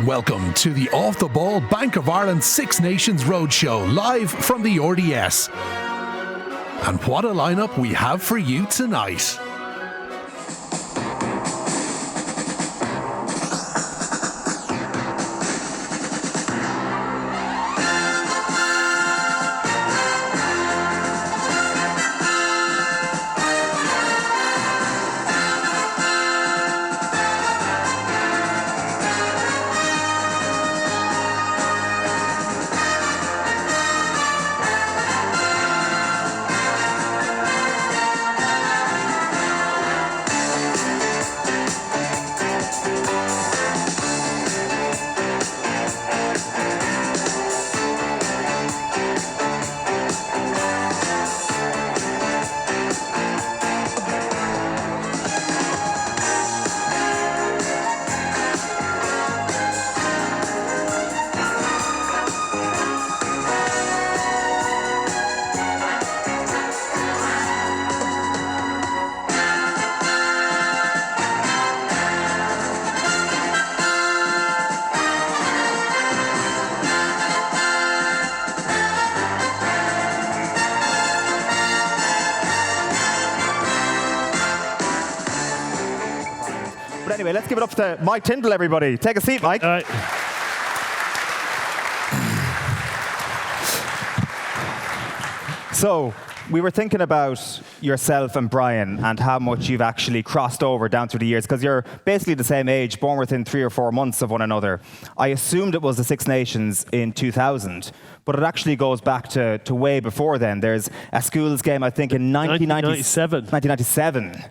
Welcome to the Off the Ball Bank of Ireland Six Nations Roadshow, live from the RDS. And what a lineup we have for you tonight. Anyway, let's give it up to Mike Tindall, everybody. Take a seat, Mike. All right. So, we were thinking about yourself and Brian and how much you've actually crossed over down through the years, because you're basically the same age, born within 3 or 4 months of one another. I assumed it was the Six Nations in 2000, but it actually goes back to way before then. There's a schools game, I think, in 1997.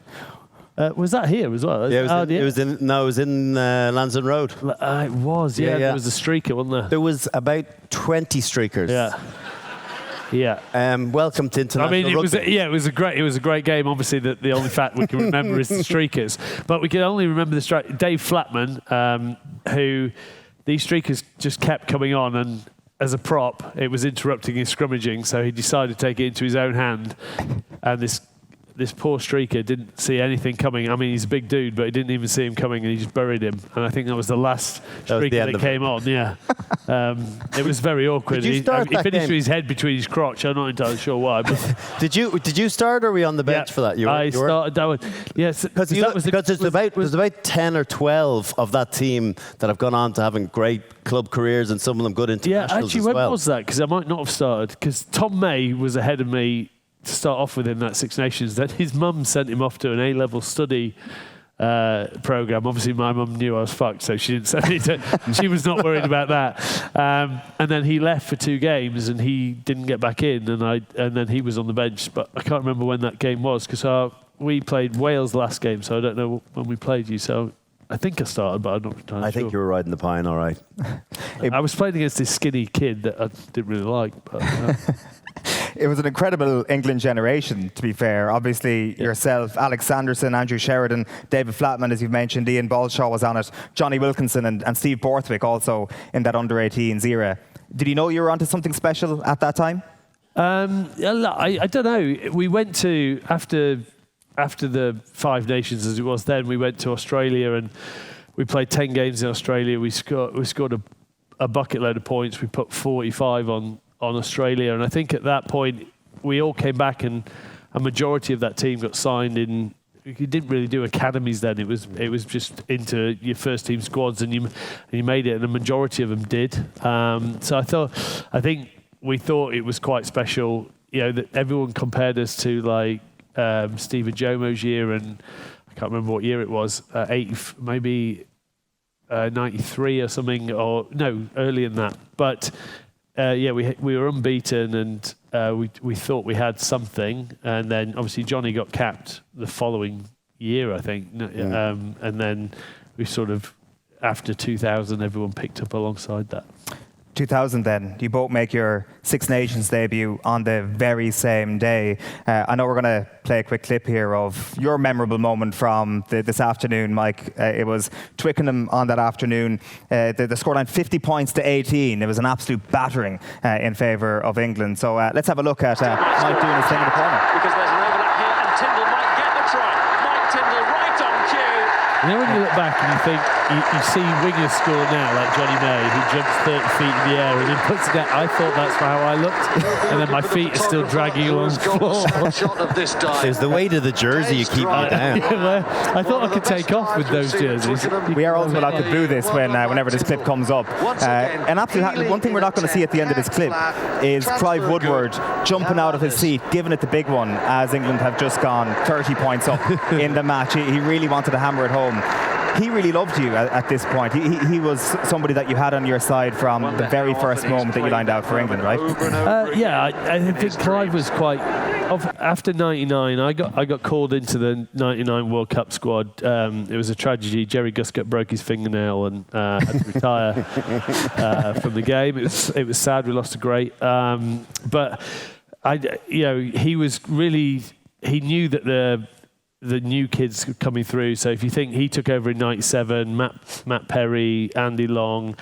Was that here as well? Yeah, it was in Lansdowne Road. It was, yeah. There was a streaker, wasn't there? There was about 20 streakers. Yeah. Welcome to international rugby. It was a great game. Obviously, the only fact we can remember is the streakers, but we can only remember the Dave Flatman, who these streakers just kept coming on, and as a prop, it was interrupting his scrummaging, so he decided to take it into his own hand, and this poor streaker didn't see anything coming. I mean, he's a big dude, but he didn't even see him coming, and he just buried him. And I think that was the last streaker that came on. Yeah, it was very awkward. He finished with his head between his crotch. I'm not entirely sure why. But Did you start, or were you on the bench for that? I started that one. Yes, because there's about 10 or 12 of that team that have gone on to having great club careers, and some of them good internationals Yeah, actually, as when well. was that? Because I might not have started. Because Tom May was ahead of me to start off with in that Six Nations. Then his mum sent him off to an A-level study program. Obviously, my mum knew I was fucked, so she didn't send me to. She was not worried about that. And then he left for 2 games, and he didn't get back in. And then he was on the bench, but I can't remember when that game was, because we played Wales last game, so I don't know when we played you. So I think I started, but I'm not entirely sure. I think you were riding the pine, all right. I was playing against this skinny kid that I didn't really like, but. It was an incredible England generation, to be fair. Obviously, yourself, Alex Sanderson, Andrew Sheridan, David Flatman, as you've mentioned, Ian Balshaw was on it, Johnny Wilkinson and Steve Borthwick also in that under-18s era. Did you know you were onto something special at that time? I don't know. We went to, after the 5 Nations as it was then, we went to Australia and we played 10 games in Australia. We scored a bucket load of points. We put 45 on Australia, and I think at that point we all came back, and a majority of that team got signed in. You didn't really do academies then. It was just into your first team squads, and you made it, and a majority of them did. So I think we thought it was quite special. You know, that everyone compared us to like Steve Ajomo's year, and I can't remember what year it was. 93 or something, or no, earlier than that, but. We were unbeaten, and we thought we had something, and then obviously Johnny got capped the following year, I think, and then we sort of, after 2000, everyone picked up alongside that. 2000 then, you both make your Six Nations debut on the very same day. I know we're going to play a quick clip here of your memorable moment from this afternoon, Mike. It was Twickenham on that afternoon. The scoreline 50 points to 18. It was an absolute battering in favour of England. So let's have a look at Mike doing his thing in the corner. Because there's an overlap here and Tindall might get the try. Mike Tindall right on cue. You know when you look back and you think, you see wingers score now, like Johnny May, who jumps 30 feet in the air and then puts it out. I thought that's how I looked, and then my feet are still dragging along the floor. There's the weight of the jersey you keep you down. I thought I could take off with those jerseys. We are also allowed to boo this whenever this clip comes up. And absolutely, one thing we're not going to see at the end of this clip is Clive Woodward jumping out of his seat, giving it the big one as England have just gone 30 points up in the match. He really wanted to hammer it home. He really loved you at this point. He was somebody that you had on your side from the very first moment that you lined out for England, right? I think Clive was quite. After '99, I got called into the '99 World Cup squad. It was a tragedy. Jerry Guscott broke his fingernail and had to retire from the game. It was sad. We lost a great. But he was really. He knew that the new kids coming through. So if you think he took over in '97, Matt Perry, Andy Long,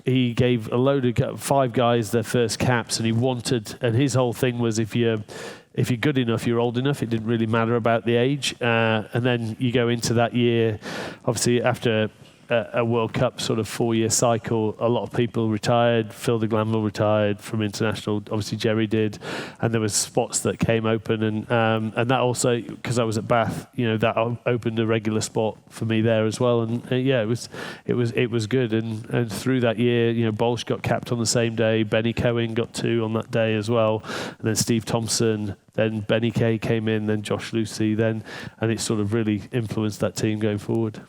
he gave a load of 5 guys their first caps, and his whole thing was if you're good enough, you're old enough. It didn't really matter about the age. And then you go into that year, obviously after a World Cup sort of 4-year cycle, a lot of people retired. Phil de Glanville retired from international. Obviously Jerry did, and there was spots that came open, and that also, because I was at Bath, that opened a regular spot for me there as well. And it was good. And through that year, Bolsh got capped on the same day. Benny Cohen got 2 on that day as well, and then Steve Thompson. Then Benny Kay came in, then Josh Lucy, and it sort of really influenced that team going forward.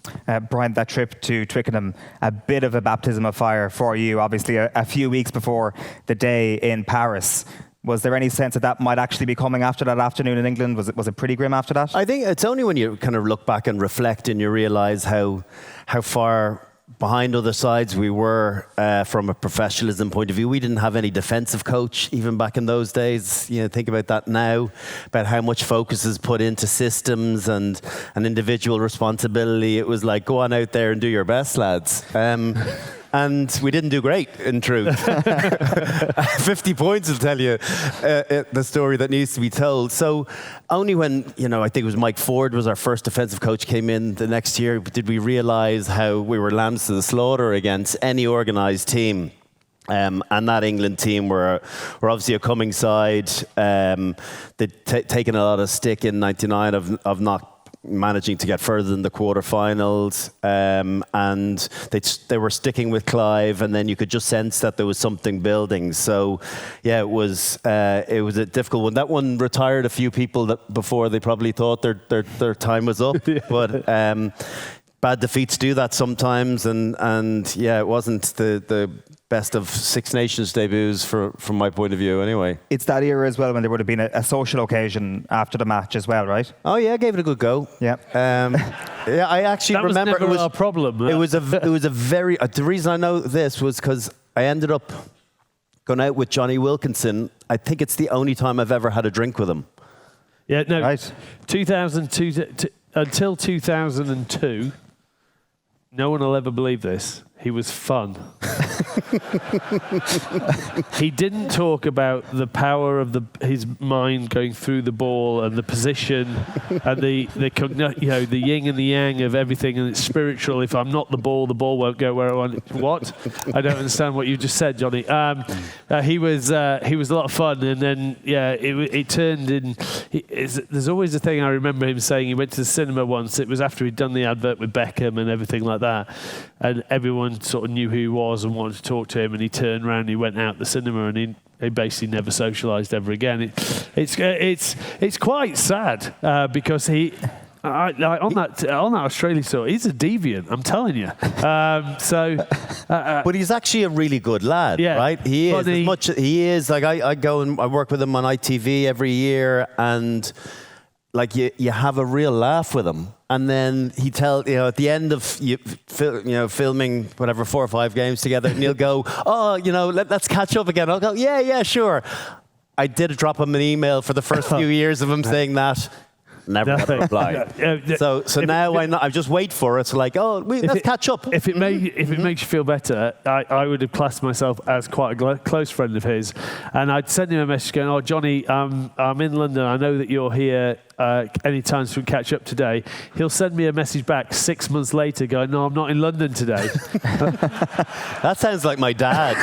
Brian, that trip to Twickenham, a bit of a baptism of fire for you, obviously a few weeks before the day in Paris. Was there any sense that might actually be coming after that afternoon in England? Was it pretty grim after that? I think it's only when you kind of look back and reflect and you realise how far behind other sides we were from a professionalism point of view. We didn't have any defensive coach even back in those days. Think about that now, about how much focus is put into systems and individual responsibility. It was like, go on out there and do your best, lads. And we didn't do great, in truth. 50 points will tell you the story that needs to be told. So only when, I think it was Mike Ford was our first defensive coach, came in the next year, did we realise how we were lambs to the slaughter against any organised team. And that England team were obviously a coming side. They'd taken a lot of stick in '99 of not managing to get further than the quarterfinals, and they were sticking with Clive, and then you could just sense that there was something building. So, it was a difficult one. That one retired a few people before they probably thought their time was up. But bad defeats do that sometimes, and it wasn't the best of Six Nations debuts from my point of view anyway. It's that era as well when there would have been a social occasion after the match as well, right? Oh yeah, gave it a good go. Yeah. I actually remember it was our problem. It was a very the reason I know this was because I ended up going out with Johnny Wilkinson. I think it's the only time I've ever had a drink with him. Yeah, no. Right. 2002 until 2002, no one will ever believe this. He was fun. He didn't talk about the power of his mind going through the ball and the position and the yin and the yang of everything, and it's spiritual. If I'm not the ball won't go where I want it. What? I don't understand what you just said, Johnny. He was a lot of fun, and then it turned in. There's always a thing I remember him saying. He went to the cinema once. It was after he'd done the advert with Beckham and everything like that, and everyone sort of knew who he was and wanted to talk to him, and he turned around and he went out the cinema, and he basically never socialised ever again. It's quite sad because on that Australia tour, he's a deviant, I'm telling you. But he's actually a really good lad, right? He is. As much he is. Like I go and I work with him on ITV every year, and like you have a real laugh with him. And then he at the end of filming whatever 4 or 5 games together, and he'll go, let's catch up again. I'll go, yeah, sure. I did drop him an email for the first few years of him saying that. Never reply. So now I just wait for it. So let's catch up. If it makes you feel better, I would have classed myself as quite a close friend of his, and I'd send him a message going, "Oh, Johnny, I'm in London. I know that you're here. any time we catch up today, he'll send me a message back 6 months later going, no, I'm not in London today. That sounds like my dad.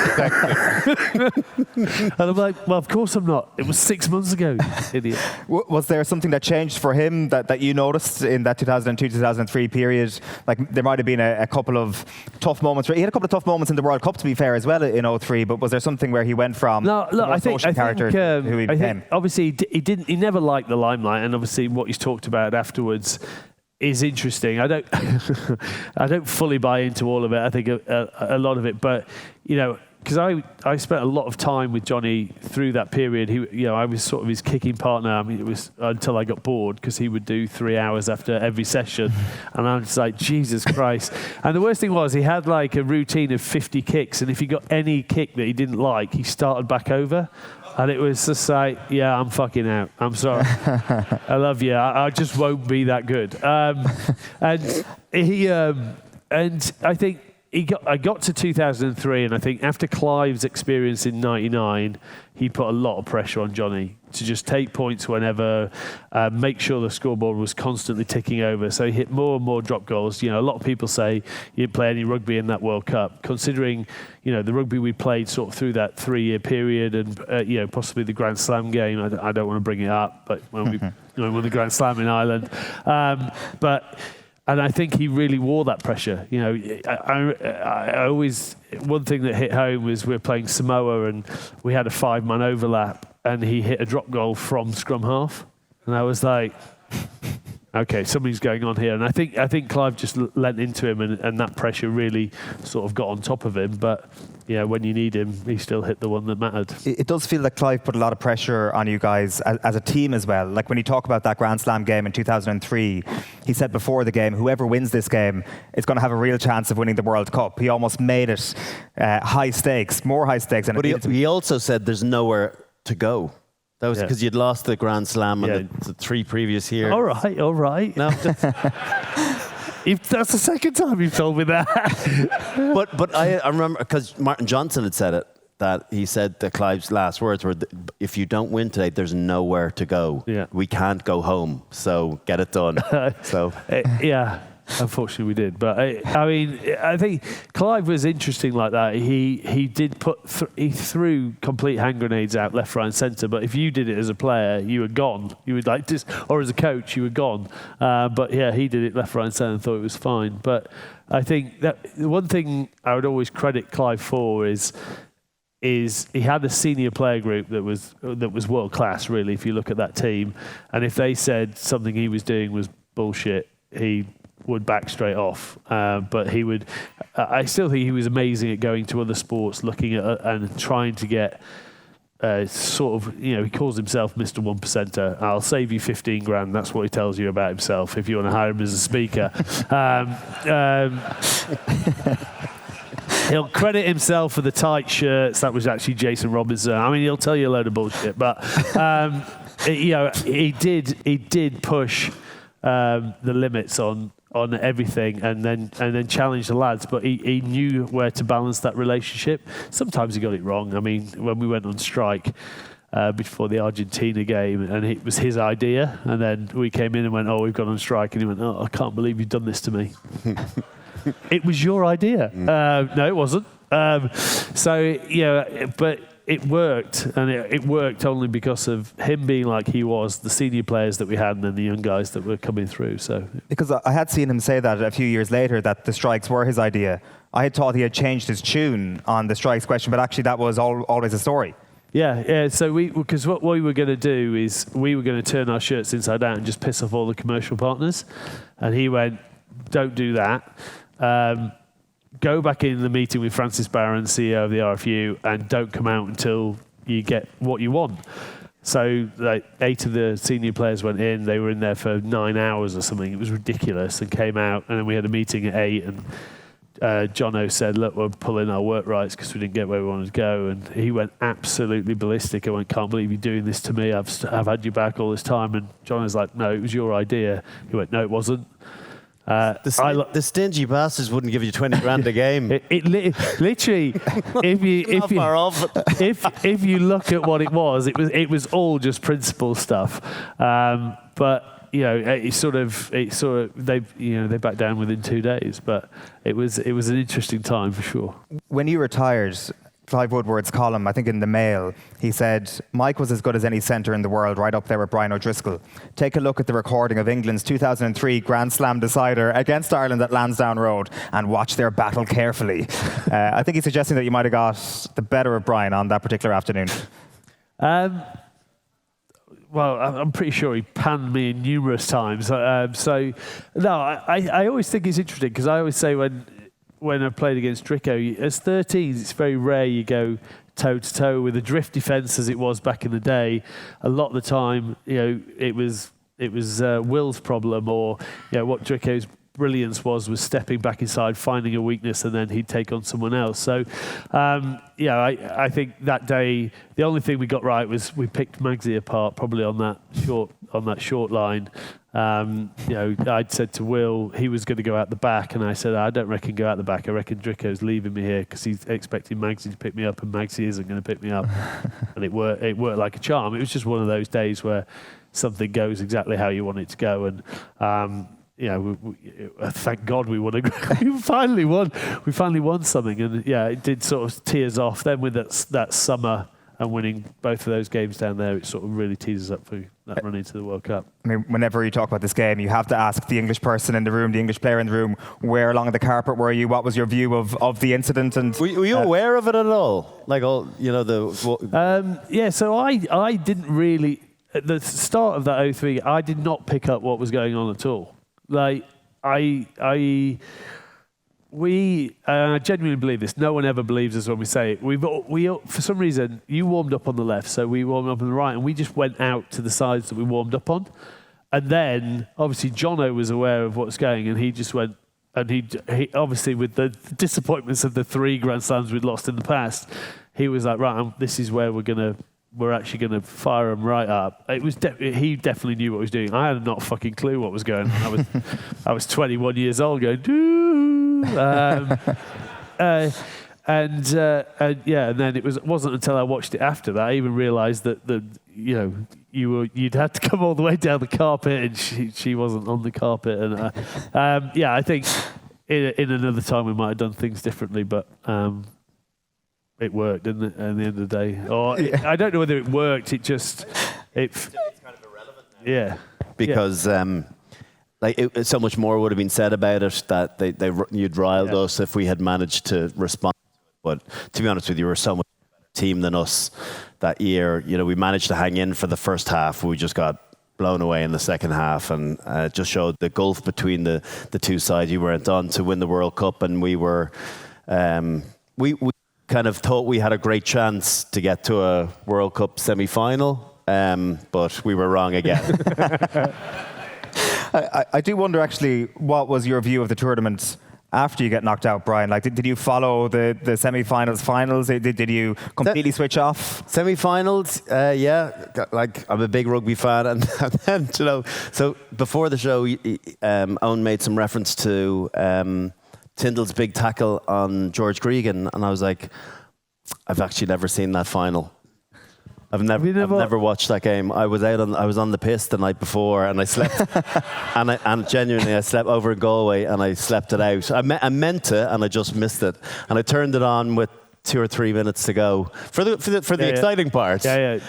And I'm like, well, of course I'm not. It was 6 months ago, idiot. Was there something that changed for him that you noticed in that 2002-2003 period? Like, there might have been a couple of tough moments. He had a couple of tough moments in the World Cup, to be fair, as well, in 2003, but was there something where he went from I think who he became? Obviously, he never liked the limelight, and obviously what he's talked about afterwards is interesting. I don't fully buy into all of it. I think a lot of it, but because I spent a lot of time with Johnny through that period. I was sort of his kicking partner. I mean, it was until I got bored, because he would do 3 hours after every session, and I was just like, Jesus Christ. And the worst thing was, he had like a routine of 50 kicks, and if he got any kick that he didn't like, he started back over. And it was just like, yeah, I'm fucking out. I'm sorry. I love you. I just won't be that good. And I think I got to 2003, and I think after Clive's experience in '99, he put a lot of pressure on Johnny to just take points whenever, make sure the scoreboard was constantly ticking over. So he hit more and more drop goals. A lot of people say he didn't play any rugby in that World Cup, considering the rugby we played sort of through that 3-year period, and possibly the Grand Slam game. I don't want to bring it up, but when we won the Grand Slam in Ireland, And I think he really wore that pressure. I always, one thing that hit home was we were playing Samoa, and we had a 5-man overlap, and he hit a drop goal from scrum half, and I was like, okay, something's going on here. And I think Clive just lent into him, and that pressure really sort of got on top of him. But when you need him, he still hit the one that mattered. It does feel like Clive put a lot of pressure on you guys as a team as well. Like, when you talk about that Grand Slam game in 2003, he said before the game, whoever wins this game is going to have a real chance of winning the World Cup. He almost made it high stakes, more high stakes. But he also said there's nowhere to go. That was because you'd lost the Grand Slam and the 3 previous years. All right. No, that's the second time you've told me that. but I remember, because Martin Johnson had said it, that he said that Clive's last words were, if you don't win today, there's nowhere to go. Yeah. We can't go home, so get it done. Unfortunately, we did. But I think Clive was interesting like that. He did he threw complete hand grenades out left, right, and centre. But if you did it as a player, you were gone. You would or as a coach, you were gone. But he did it left, right, and centre and thought it was fine. But I think that the one thing I would always credit Clive for is he had a senior player group that was world class. Really, if you look at that team, and if they said something he was doing was bullshit, he would back straight off, but he would. I still think he was amazing at going to other sports, looking at and trying to get sort of. He calls himself Mr. 1%er. I'll save you 15 grand. That's what he tells you about himself if you want to hire him as a speaker. He'll credit himself for the tight shirts. That was actually Jason Robinson. I mean, he'll tell you a load of bullshit, but he did push the limits on everything, and then challenge the lads, but he knew where to balance that relationship. Sometimes he got it wrong. I mean, when we went on strike before the Argentina game, and it was his idea, and then we came in and went, we've gone on strike, and he went, I can't believe you've done this to me. It was your idea. No, it wasn't. But it worked, and it worked only because of him being like he was, the senior players that we had, and then the young guys that were coming through. So, because I had seen him say that a few years later, that the strikes were his idea. I had thought he had changed his tune on the strikes question, but actually that was always a story. Yeah. So because what we were going to do is we were going to turn our shirts inside out and just piss off all the commercial partners, and he went, "Don't do that. Go back in the meeting with Francis Barron, CEO of the RFU, and don't come out until you get what you want." So 8 of the senior players went in. They were in there for 9 hours or something. It was ridiculous, and came out, and then we had a meeting at 8, and Jono said, "Look, we're pulling our work rights because we didn't get where we wanted to go." And he went absolutely ballistic. I went, "Can't believe you're doing this to me. I've had you back all this time." And Jono's like, "No, it was your idea." He went, "No, it wasn't." The stingy bastards wouldn't give you 20 grand a game. Literally, if you look at what it was all just principle stuff. But they backed down within 2 days. But it was an interesting time for sure. When you retired, Clive Woodward's column, I think in the Mail, he said, Mike was as good as any centre in the world, right up there with Brian O'Driscoll. Take a look at the recording of England's 2003 Grand Slam decider against Ireland at Lansdowne Road and watch their battle carefully. I think he's suggesting that you might have got the better of Brian on that particular afternoon. Well, I'm pretty sure he panned me numerous times. I always think it's interesting because I always say when I played against Dricko, as 13s, it's very rare you go toe-to-toe with a drift defence as it was back in the day. A lot of the time, it was Will's problem, or what Dricko's brilliance was stepping back inside, finding a weakness, and then he'd take on someone else. So, I think that day the only thing we got right was we picked Magsy apart, probably on that short line. I'd said to Will he was going to go out the back, and I said I don't reckon go out the back. I reckon Dricko's leaving me here because he's expecting Magsy to pick me up, and Magsy isn't going to pick me up. And it worked like a charm. It was just one of those days where something goes exactly how you want it to go, and thank God we won. We finally won. We finally won something, and it did sort of tears off. Then with that summer and winning both of those games down there, it sort of really teases up for that run into the World Cup. I mean, whenever you talk about this game, you have to ask the English person in the room, the English player in the room, where along the carpet were you? What was your view of the incident? And were you aware of it at all? So I didn't really at the start of that 03. I did not pick up what was going on at all. I genuinely believe this. No one ever believes us when we say it. We for some reason, you warmed up on the left, so we warmed up on the right, and we just went out to the sides that we warmed up on. And then, obviously, Jono was aware of what's going, and he just went, and he obviously, with the disappointments of the 3 Grand Slams we'd lost in the past, he was like, right, this is where we're actually going to fire him right up. It was he definitely knew what he was doing. I had not a fucking clue what was going on. I was 21 years old going, doo. And then it wasn't until I watched it after that I even realised that you'd had to come all the way down the carpet, and she wasn't on the carpet. And I think in another time we might have done things differently, but. It worked, didn't it, at the end of the day? Or I don't know whether it worked. It's kind of irrelevant now. Yeah, because so much more would have been said about it that you'd riled us if we had managed to respond. But to be honest with you, we were so much better team than us that year. We managed to hang in for the first half. We just got blown away in the second half, and it just showed the gulf between the two sides. You went on to win the World Cup, and we were we kind of thought we had a great chance to get to a World Cup semi-final, but we were wrong again. I do wonder, actually, what was your view of the tournament after you get knocked out, Brian? Did you follow the semi-finals, finals? Did you completely switch off? Semi-finals, I'm a big rugby fan, and then so before the show, Owen made some reference to Tindall's big tackle on George Gregan, and I was like, I've actually never seen that final. I've never watched that game. I was on the piss the night before, and I slept, and genuinely I slept over in Galway, and I slept it out. I meant to, and I just missed it, and I turned it on with 2 or 3 minutes to go for the exciting part. So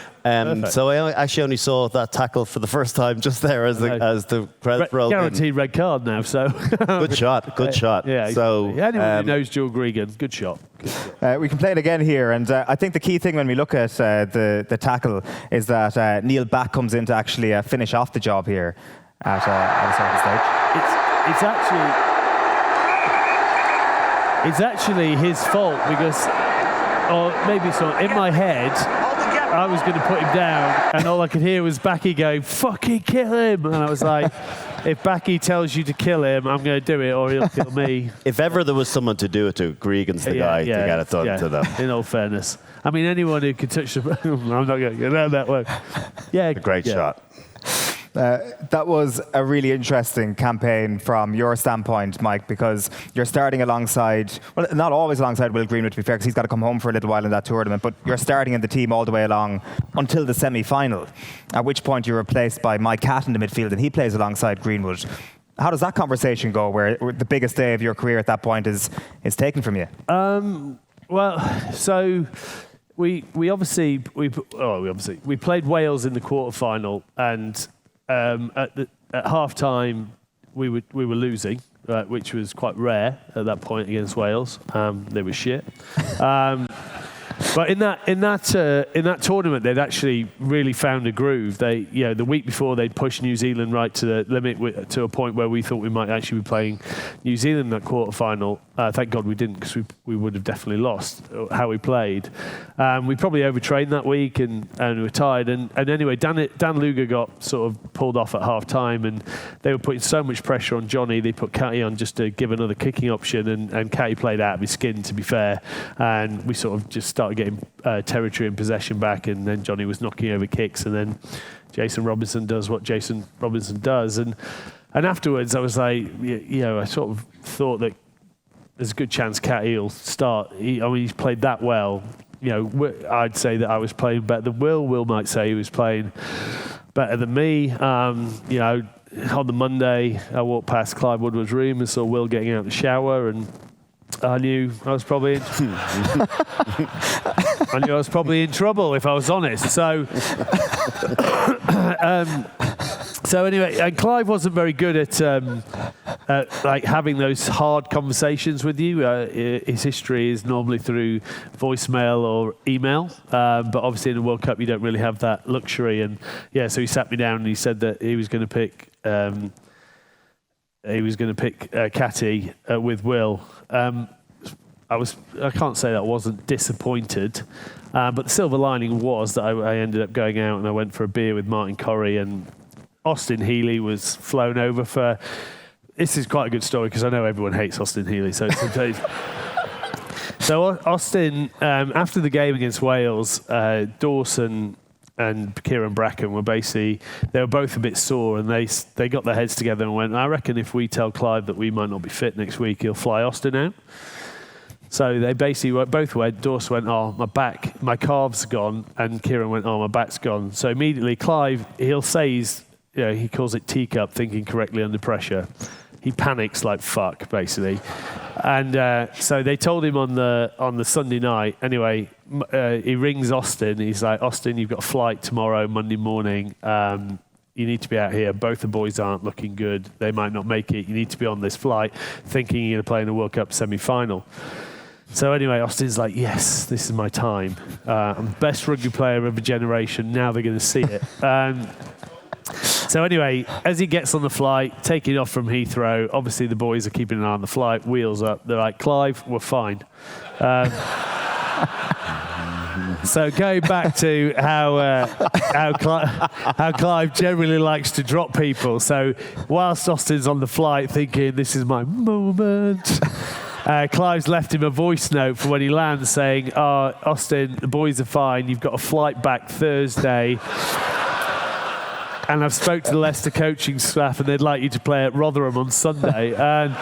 I actually only saw that tackle for the first time just there as the credits rolled. Guaranteed red card now. So good shot. Yeah. So anyone who knows Joe Gregan, good shot. We can play it again here, and I think the key thing when we look at the tackle is that Neil Back comes in to actually finish off the job here at a certain stage. It's actually his fault because, or maybe so, in my head, I was going to put him down, and all I could hear was Backy going, fucking kill him. And I was like, if Backy tells you to kill him, I'm going to do it, or he'll kill me. If ever there was someone to do it to, Gregan's the guy to get it done to them. In all fairness. I mean, anyone who can touch the... I'm not going to go down that way. Yeah, a great shot. That was a really interesting campaign from your standpoint, Mike, because you're starting alongside, well, not always alongside Will Greenwood, to be fair, because he's got to come home for a little while in that tournament, but you're starting in the team all the way along until the semi-final, at which point you're replaced by Mike Catt in the midfield, and he plays alongside Greenwood. How does that conversation go, where the biggest day of your career at that point is taken from you? So we played Wales in the quarter-final, and at half time we were losing, which was quite rare at that point against Wales. They were shit. But in that tournament, they'd actually really found a groove. They, the week before, they'd pushed New Zealand right to the limit to a point where we thought we might actually be playing New Zealand in that quarter final. Thank God we didn't, because we would have definitely lost how we played. We probably overtrained that week and we were tired. And anyway, Dan Luger got sort of pulled off at half time, and they were putting so much pressure on Johnny. They put Catty on just to give another kicking option, and Catty played out of his skin, to be fair. And we sort of just started getting territory and possession back, and then Johnny was knocking over kicks, and then Jason Robinson does what Jason Robinson does. And afterwards, I was like, I sort of thought that there's a good chance Catty will start. He's played that well. I'd say that I was playing better than Will. Will might say he was playing better than me. On the Monday, I walked past Clive Woodward's room and saw Will getting out of the shower, and I knew I was probably in trouble, if I was honest. So anyway, and Clive wasn't very good at like having those hard conversations with you. His history is normally through voicemail or email, but obviously in the World Cup you don't really have that luxury. And so he sat me down and he said that he was going to pick Catty with Will. I can't say that I wasn't disappointed, but the silver lining was that I ended up going out and I went for a beer with Martin Corrie, and Austin Healey was flown over for. This is quite a good story because I know everyone hates Austin Healey. So Austin, after the game against Wales, Dawson and Kieran Bracken were both a bit sore, and they got their heads together and went, I reckon if we tell Clive that we might not be fit next week, he'll fly Austin out. So they basically both went. Dawson went, oh, my back, my calf's gone, and Kieran went, oh, my back's gone. So immediately Clive, he'll say he calls it teacup, thinking correctly under pressure. He panics like fuck, basically. And so they told him on the Sunday night. Anyway, he rings Austin. He's like, Austin, you've got a flight tomorrow, Monday morning. You need to be out here. Both the boys aren't looking good. They might not make it. You need to be on this flight, thinking you're going to play in a World Cup semi-final. So anyway, Austin's like, yes, this is my time. I'm the best rugby player of a generation. Now they're going to see it. So anyway, as he gets on the flight, taking off from Heathrow, obviously the boys are keeping an eye on the flight, wheels up. They're like, Clive, we're fine. So going back to how Clive generally likes to drop people. So whilst Austin's on the flight thinking, this is my moment, Clive's left him a voice note for when he lands saying, oh, Austin, the boys are fine. You've got a flight back Thursday. And I've spoke to the Leicester coaching staff and they'd like you to play at Rotherham on Sunday. And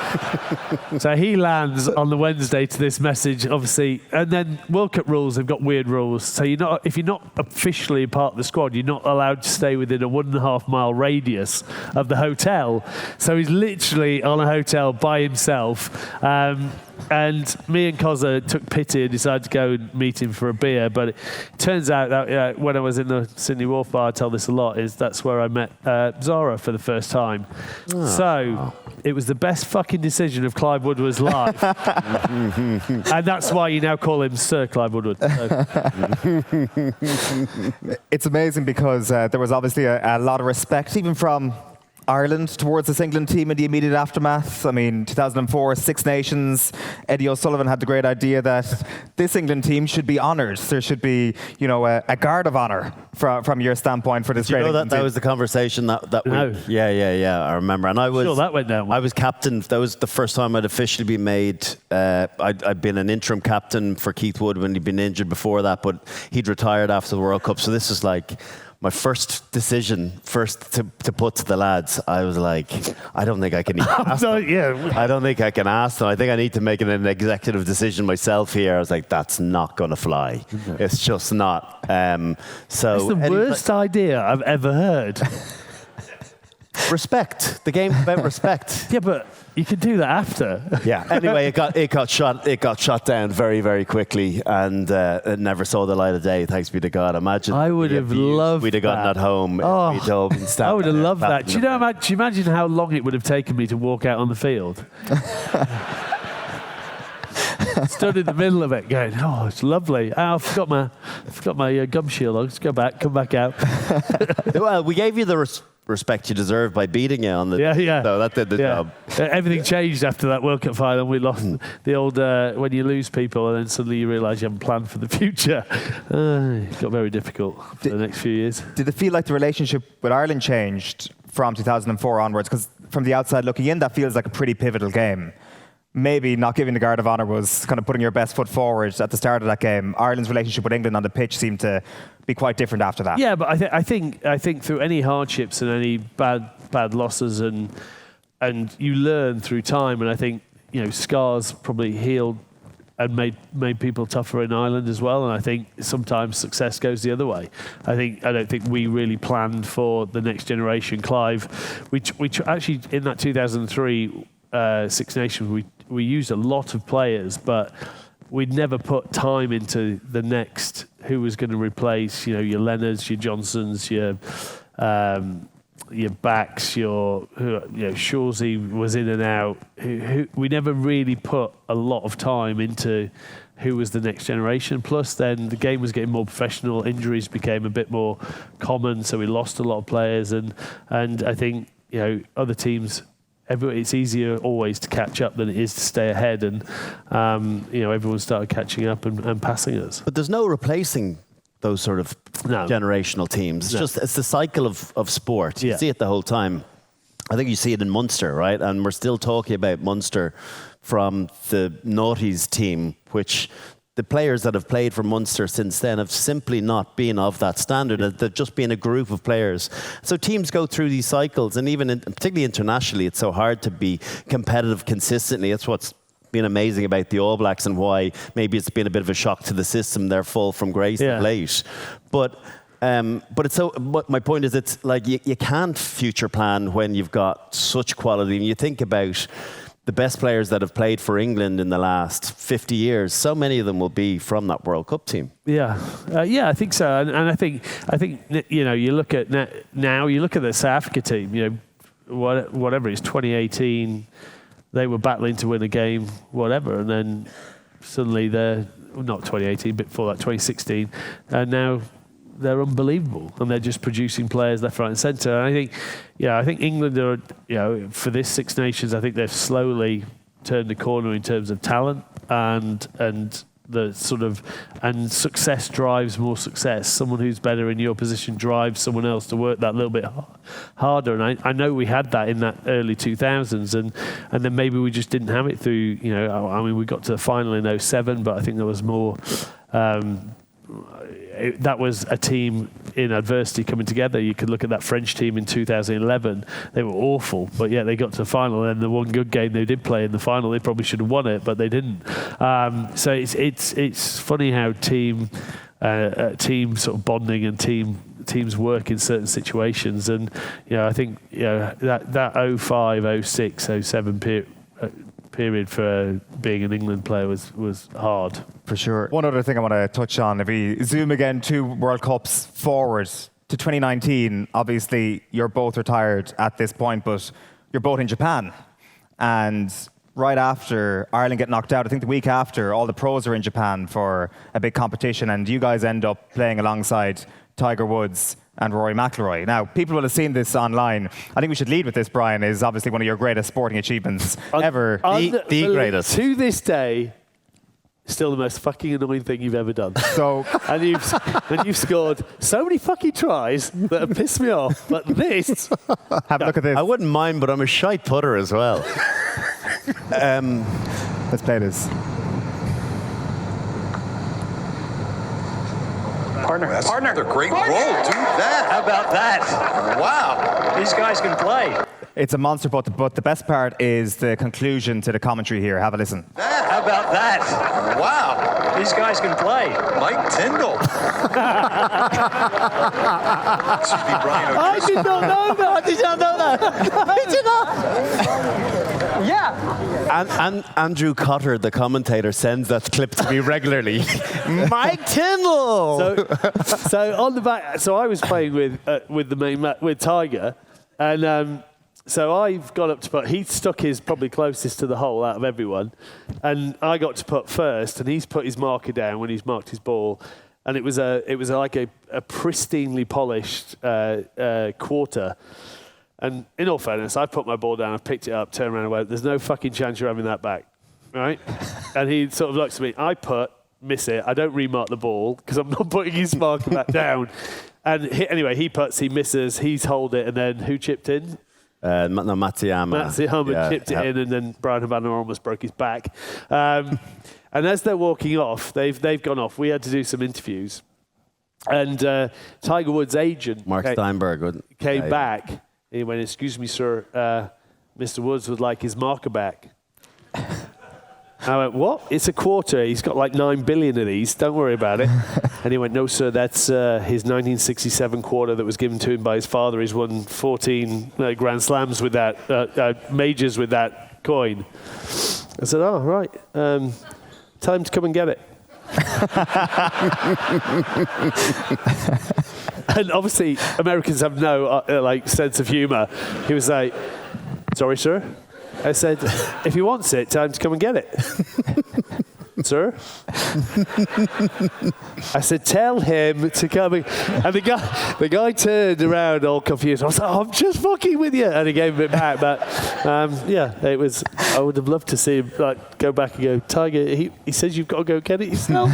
so he lands on the Wednesday to this message, obviously. And then World Cup rules, they've got weird rules. So if you're not officially part of the squad, you're not allowed to stay within a 1.5 mile radius of the hotel. So he's literally on a hotel by himself. And me and Cozza took pity and decided to go and meet him for a beer. But it turns out that when I was in the Sydney Wharf bar, I tell this a lot, that's where I met Zara for the first time. Oh. So it was the best fucking decision of Clive Woodward's life. And that's why you now call him Sir Clive Woodward. It's amazing because there was obviously a lot of respect, even from Ireland towards this England team in the immediate aftermath. I mean, 2004, Six Nations. Eddie O'Sullivan had the great idea that this England team should be honoured. There should be, a guard of honour from your standpoint for this great England team. That was the conversation that we... No. Yeah, I remember. And I was... Sure, that went down. I was captain. That was the first time I'd officially been made... I'd been an interim captain for Keith Wood when he'd been injured before that, but he'd retired after the World Cup. So this is like... my first decision to put to the lads, I was like, I don't think I can even ask them. I don't think I can ask them. I think I need to make an executive decision myself here. I was like, that's not going to fly. It's just not. So it's the worst idea I've ever heard. Respect. The game's about respect. Yeah, but you can do that after. Yeah. Anyway, it got shot down very, very quickly, and it never saw the light of day. Thanks be to God. Imagine. I would have loved. We'd have gotten at home. Oh, we'd all been I would have loved that. Do you imagine how long it would have taken me to walk out on the field? Stood in the middle of it, going, "Oh, it's lovely. Oh, I forgot my gum shield on. Let's come back out." Well, we gave you the respect you deserve by beating you on the. Yeah. So that did the job. Everything changed after that World Cup final. We lost the old when you lose people and then suddenly you realise you haven't planned for the future. It got very difficult for the next few years. Did it feel like the relationship with Ireland changed from 2004 onwards? Because from the outside looking in, that feels like a pretty pivotal game. Maybe not giving the guard of honour was kind of putting your best foot forward at the start of that game. Ireland's relationship with England on the pitch seemed to be quite different after that. Yeah, but I think through any hardships and any bad losses and you learn through time, and I think scars probably healed and made people tougher in Ireland as well. And I think sometimes success goes the other way. I don't think we really planned for the next generation. Clive, we actually in that 2003 Six Nations we used a lot of players, but we'd never put time into the next who was going to replace, your Leonards, your Johnsons, your backs, Shawsey was in and out. We never really put a lot of time into who was the next generation. Plus, then the game was getting more professional. Injuries became a bit more common, so we lost a lot of players. And I think other teams. It's easier always to catch up than it is to stay ahead, and everyone started catching up and passing us. But there's no replacing those sort of generational teams. It's the cycle of sport. You see it the whole time. I think you see it in Munster, right? And we're still talking about Munster from the noughties team, which the players that have played for Munster since then have simply not been of that standard. They've just been a group of players. So teams go through these cycles, and particularly internationally, it's so hard to be competitive consistently. That's what's been amazing about the All Blacks and why maybe it's been a bit of a shock to the system, their fall from grace of late. But my point is, it's like you can't future plan when you've got such quality. And you think about the best players that have played for England in the last 50 years, so many of them will be from that World Cup team. Yeah, I think so. And I think you look at now, you look at the South Africa team, whatever it is, 2018, they were battling to win a game, whatever, and then suddenly they're, not 2018, but before that, 2016, and now they're unbelievable, and they're just producing players left, right, and centre. And I think England are, for this Six Nations, I think they've slowly turned the corner in terms of talent and the sort of, and success drives more success. Someone who's better in your position drives someone else to work that little bit harder. And I know we had that in that early 2000s, and then maybe we just didn't have it through. We got to the final in 2007, but I think there was more. That was a team in adversity coming together. You could look at that French team in 2011. They were awful, but yet they got to the final. And the one good game they did play in the final, they probably should have won it, but they didn't. So it's funny how team sort of bonding and teams work in certain situations. And I think that 05, 06, 07 period for being an England player was hard. For sure. One other thing I want to touch on, if we zoom again 2 World Cups forward to 2019, obviously you're both retired at this point, but you're both in Japan. And right after Ireland get knocked out, I think the week after, all the pros are in Japan for a big competition, and you guys end up playing alongside Tiger Woods and Rory McIlroy. Now, people will have seen this online. I think we should lead with this, Brian, is obviously one of your greatest sporting achievements ever. The greatest. To this day, still the most fucking annoying thing you've ever done. So, and you've scored so many fucking tries that have pissed me off. But this, have a look at this. I wouldn't mind, but I'm a shite putter as well. Let's play this. Partner. That's Partner. another great roll. Do that. How about that? Wow. These guys can play. It's a monster, but the best part is the conclusion to the commentary here. Have a listen. How about that? Wow. These guys can play. Mike Tindall. Should be Brian I O'Driscoll. did not know that. I did not know that. I did not. Yeah. And Andrew Cotter, the commentator, sends that clip to me regularly. Mike Tindall. So on the back, so I was playing with the main with Tiger, and so I've got up to put. He stuck his probably closest to the hole out of everyone, and I got to put first, and he's put his marker down when he's marked his ball, and it was like a pristinely polished quarter. And in all fairness, I put my ball down, I picked it up, turned around and went, there's no fucking chance you're having that back, right? And he sort of looks at me, I miss it, I don't remark the ball because I'm not putting his marker back down. And anyway, he puts, he misses, he's hold it, and then who chipped in? Matsuyama. Matsuyama chipped it in, and then Brian Havana almost broke his back. And as they're walking off, they've gone off. We had to do some interviews. And Tiger Woods' agent, Mark Steinberg, came back. He went, excuse me, sir, Mr. Woods would like his marker back. I went, what? It's a quarter. He's got like 9 billion of these. Don't worry about it. And he went, no, sir, that's his 1967 quarter that was given to him by his father. He's won 14 Grand Slams with that, majors with that coin. I said, oh, right. Time to come and get it. And obviously, Americans have no sense of humour. He was like, sorry, sir? I said, if he wants it, time to come and get it. Sir? I said, tell him to come in. And the guy turned around all confused. I was like, oh, I'm just fucking with you. And he gave him it back. But it was, I would have loved to see him go back and go, Tiger, he says you've got to go get it yourself.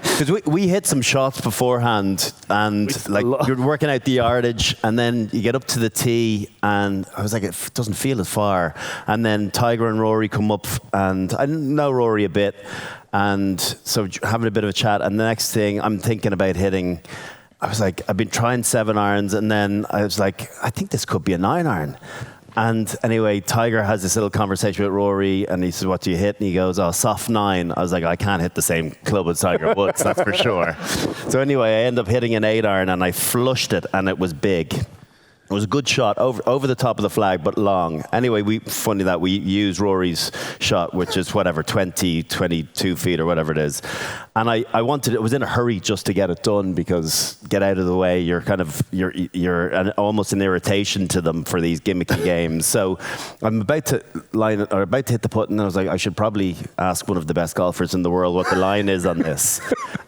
Because we hit some shots beforehand, and you're working out the yardage, and then you get up to the tee, and I was like, it doesn't feel as far. And then Tiger and Rory come up, and I know Rory a bit, and so having a bit of a chat. And the next thing, I'm thinking about hitting. I was like, I've been trying 7 irons, and then I was like, I think this could be a 9 iron. And anyway, Tiger has this little conversation with Rory, and he says, what do you hit? And he goes, oh, soft 9. I was like, I can't hit the same club as Tiger Woods, that's for sure. So anyway, I ended up hitting an 8 iron, and I flushed it, and it was big. It was a good shot, over the top of the flag, but long. Anyway, we used Rory's shot, which is 22 feet or whatever it is. And I was in a hurry just to get it done, because get out of the way, you're almost an irritation to them for these gimmicky games. So I'm about to hit the putt, and I was like, I should probably ask one of the best golfers in the world what the line is on this.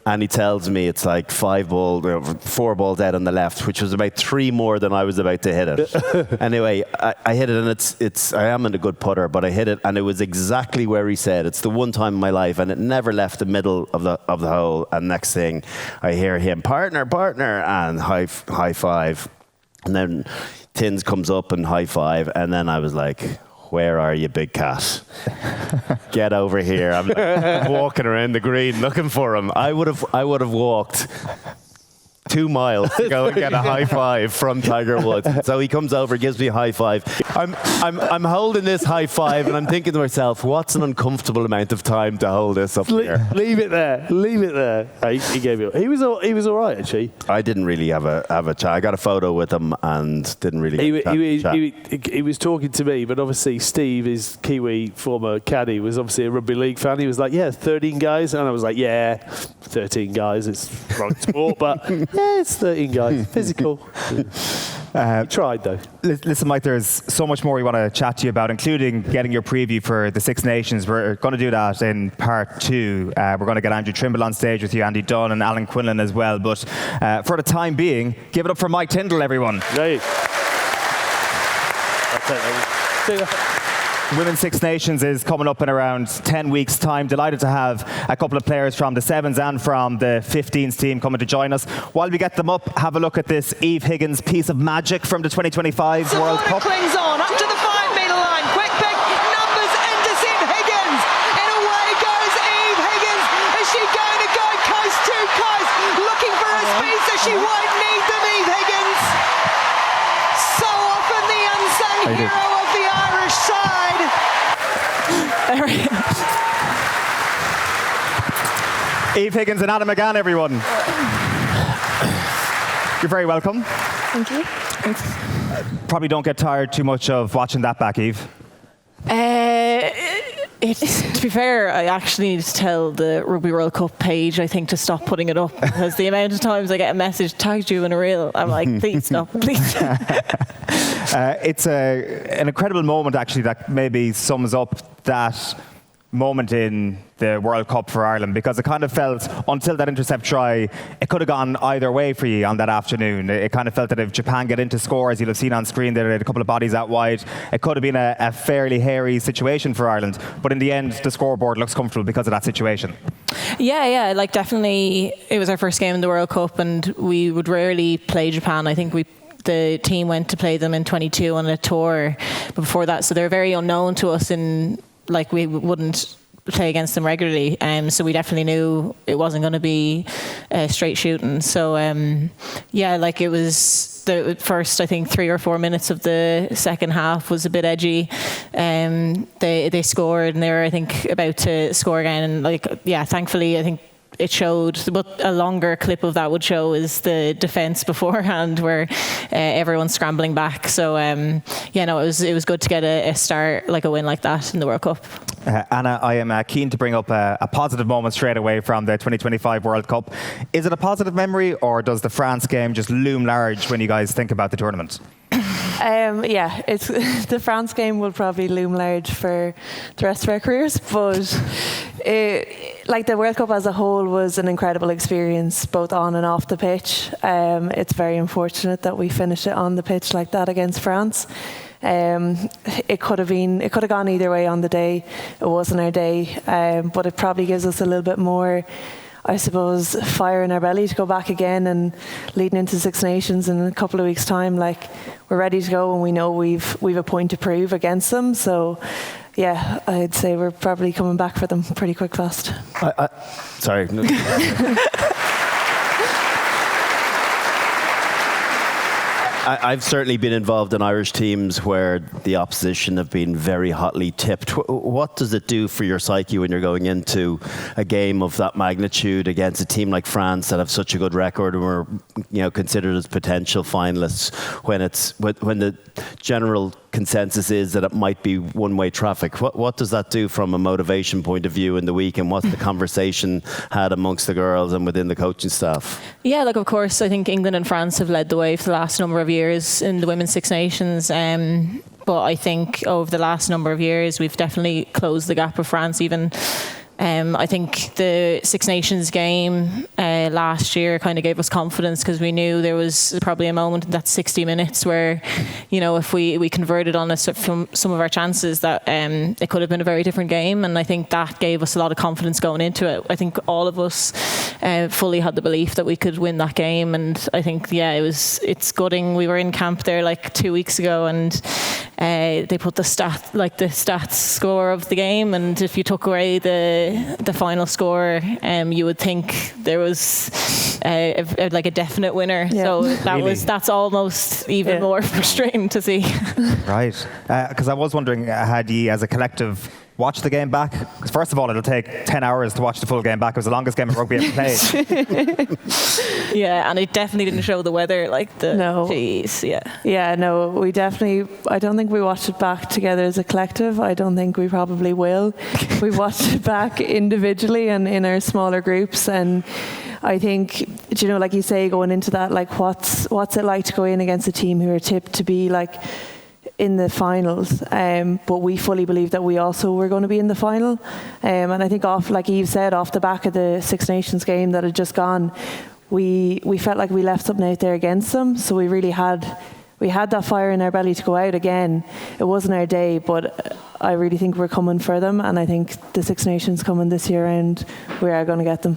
And he tells me it's like 4 balls out on the left, which was about 3 more than I was about to hit it. Anyway, I hit it, and I am a good putter, but I hit it, and it was exactly where he said. It's the one time in my life, and it never left the middle of the hole. And next thing, I hear him, partner, and high five. And then Tins comes up and high five, and then I was like, where are you, big cat? Get over here. I'm walking around the green looking for him. I would have walked 2 miles to go and get a high five from Tiger Woods. So he comes over, gives me a high five. I'm holding this high five, and I'm thinking to myself, what's an uncomfortable amount of time to hold this up here? Leave it there. He gave you. He was all right, actually. I didn't really have a chat. I got a photo with him and didn't really chat. He was talking to me, but obviously Steve, his Kiwi former caddy, was obviously a rugby league fan. He was like, yeah, 13 guys. And I was like, yeah, 13 guys. It's wrong sport, but yeah, it's 13 guys. Physical. He tried, though. Listen, Mike, there's so much more we want to chat to you about, including getting your preview for the Six Nations. We're going to do that in part 2. We're going to get Andrew Trimble on stage with you, Andy Dunne and Alan Quinlan as well. But for the time being, give it up for Mike Tindall, everyone. Right. Women's Six Nations is coming up in around 10 weeks' time. Delighted to have a couple of players from the 7s and from the 15s team coming to join us. While we get them up, have a look at this Eve Higgins piece of magic from the 2025 World Cup. Clings on up to the 5-metre line. Quick pick, numbers intercept Higgins. And away goes Eve Higgins. Is she going to go coast to coast? Eve Higgins and Adam McGann, everyone. You're very welcome. Thank you. Thanks. Probably don't get tired too much of watching that back, Eve. To be fair, I actually need to tell the Rugby World Cup page, I think, to stop putting it up, because the amount of times I get a message tagged you in a reel, I'm like, please stop, please. It's an incredible moment, actually, that maybe sums up that moment in the World Cup for Ireland, because it kind of felt, until that intercept try, it could have gone either way for you on that afternoon. It kind of felt that if Japan get into score, as you'll have seen on screen, there had a couple of bodies out wide, it could have been a fairly hairy situation for Ireland. But in the end, the scoreboard looks comfortable because of that situation. Yeah, like definitely it was our first game in the World Cup, and we would rarely play Japan. I think the team went to play them in 22 on a tour before that, so they're very unknown to us, and like we wouldn't play against them regularly, so we definitely knew it wasn't going to be straight shooting. So like it was the first, I think, 3 or 4 minutes of the second half was a bit edgy. They scored, and they were, I think, about to score again, and thankfully I think it showed. What a longer clip of that would show is the defence beforehand, where everyone's scrambling back. So it was good to get a start, like a win like that in the World Cup. Anna, I am keen to bring up a positive moment straight away from the 2025 World Cup. Is it a positive memory, or does the France game just loom large when you guys think about the tournament? It's the France game will probably loom large for the rest of our careers, but the World Cup as a whole was an incredible experience, both on and off the pitch. It's very unfortunate that we finished it on the pitch like that against France. It could have gone either way on the day. It wasn't our day, but it probably gives us a little bit more, I suppose, fire in our belly to go back again, and leading into Six Nations in a couple of weeks' time, like, we're ready to go, and we know we've a point to prove against them. So yeah, I'd say we're probably coming back for them pretty quick fast. Sorry. I've certainly been involved in Irish teams where the opposition have been very hotly tipped. What does it do for your psyche when you're going into a game of that magnitude against a team like France that have such a good record and were, considered as potential finalists, when the general consensus is that it might be one-way traffic? What does that do from a motivation point of view in the week, and what's the conversation had amongst the girls and within the coaching staff? Yeah, of course, I think England and France have led the way for the last number of years in the Women's Six Nations. But I think over the last number of years, we've definitely closed the gap with France even. I think the Six Nations game last year kind of gave us confidence, because we knew there was probably a moment in that 60 minutes where, if we converted on from some of our chances, that it could have been a very different game. And I think that gave us a lot of confidence going into it. I think all of us fully had the belief that we could win that game. And I think, it's gutting. We were in camp there like 2 weeks ago, and they put the stats score of the game, and if you took away the final score, you would think there was a definite winner. Yeah. So that's almost even more frustrating to see. Right, because I was wondering, had you as a collective watched the game back? Because first of all, it'll take 10 hours to watch the full game back. It was the longest game of rugby ever played. Yeah, and it definitely didn't show the weather No. Geez, yeah. Yeah, no, we definitely, I don't think we watched it back together as a collective. I don't think we probably will. We watched it back individually and in our smaller groups, and I think, like you say, going into that, what's it like to go in against a team who are tipped to be in the finals, but we fully believe that we also were going to be in the final, and I think like Eve said, off the back of the Six Nations game that had just gone, we felt like we left something out there against them, so we really had that fire in our belly to go out again. It wasn't our day, but I really think we're coming for them, and I think the Six Nations coming this year round, we are going to get them.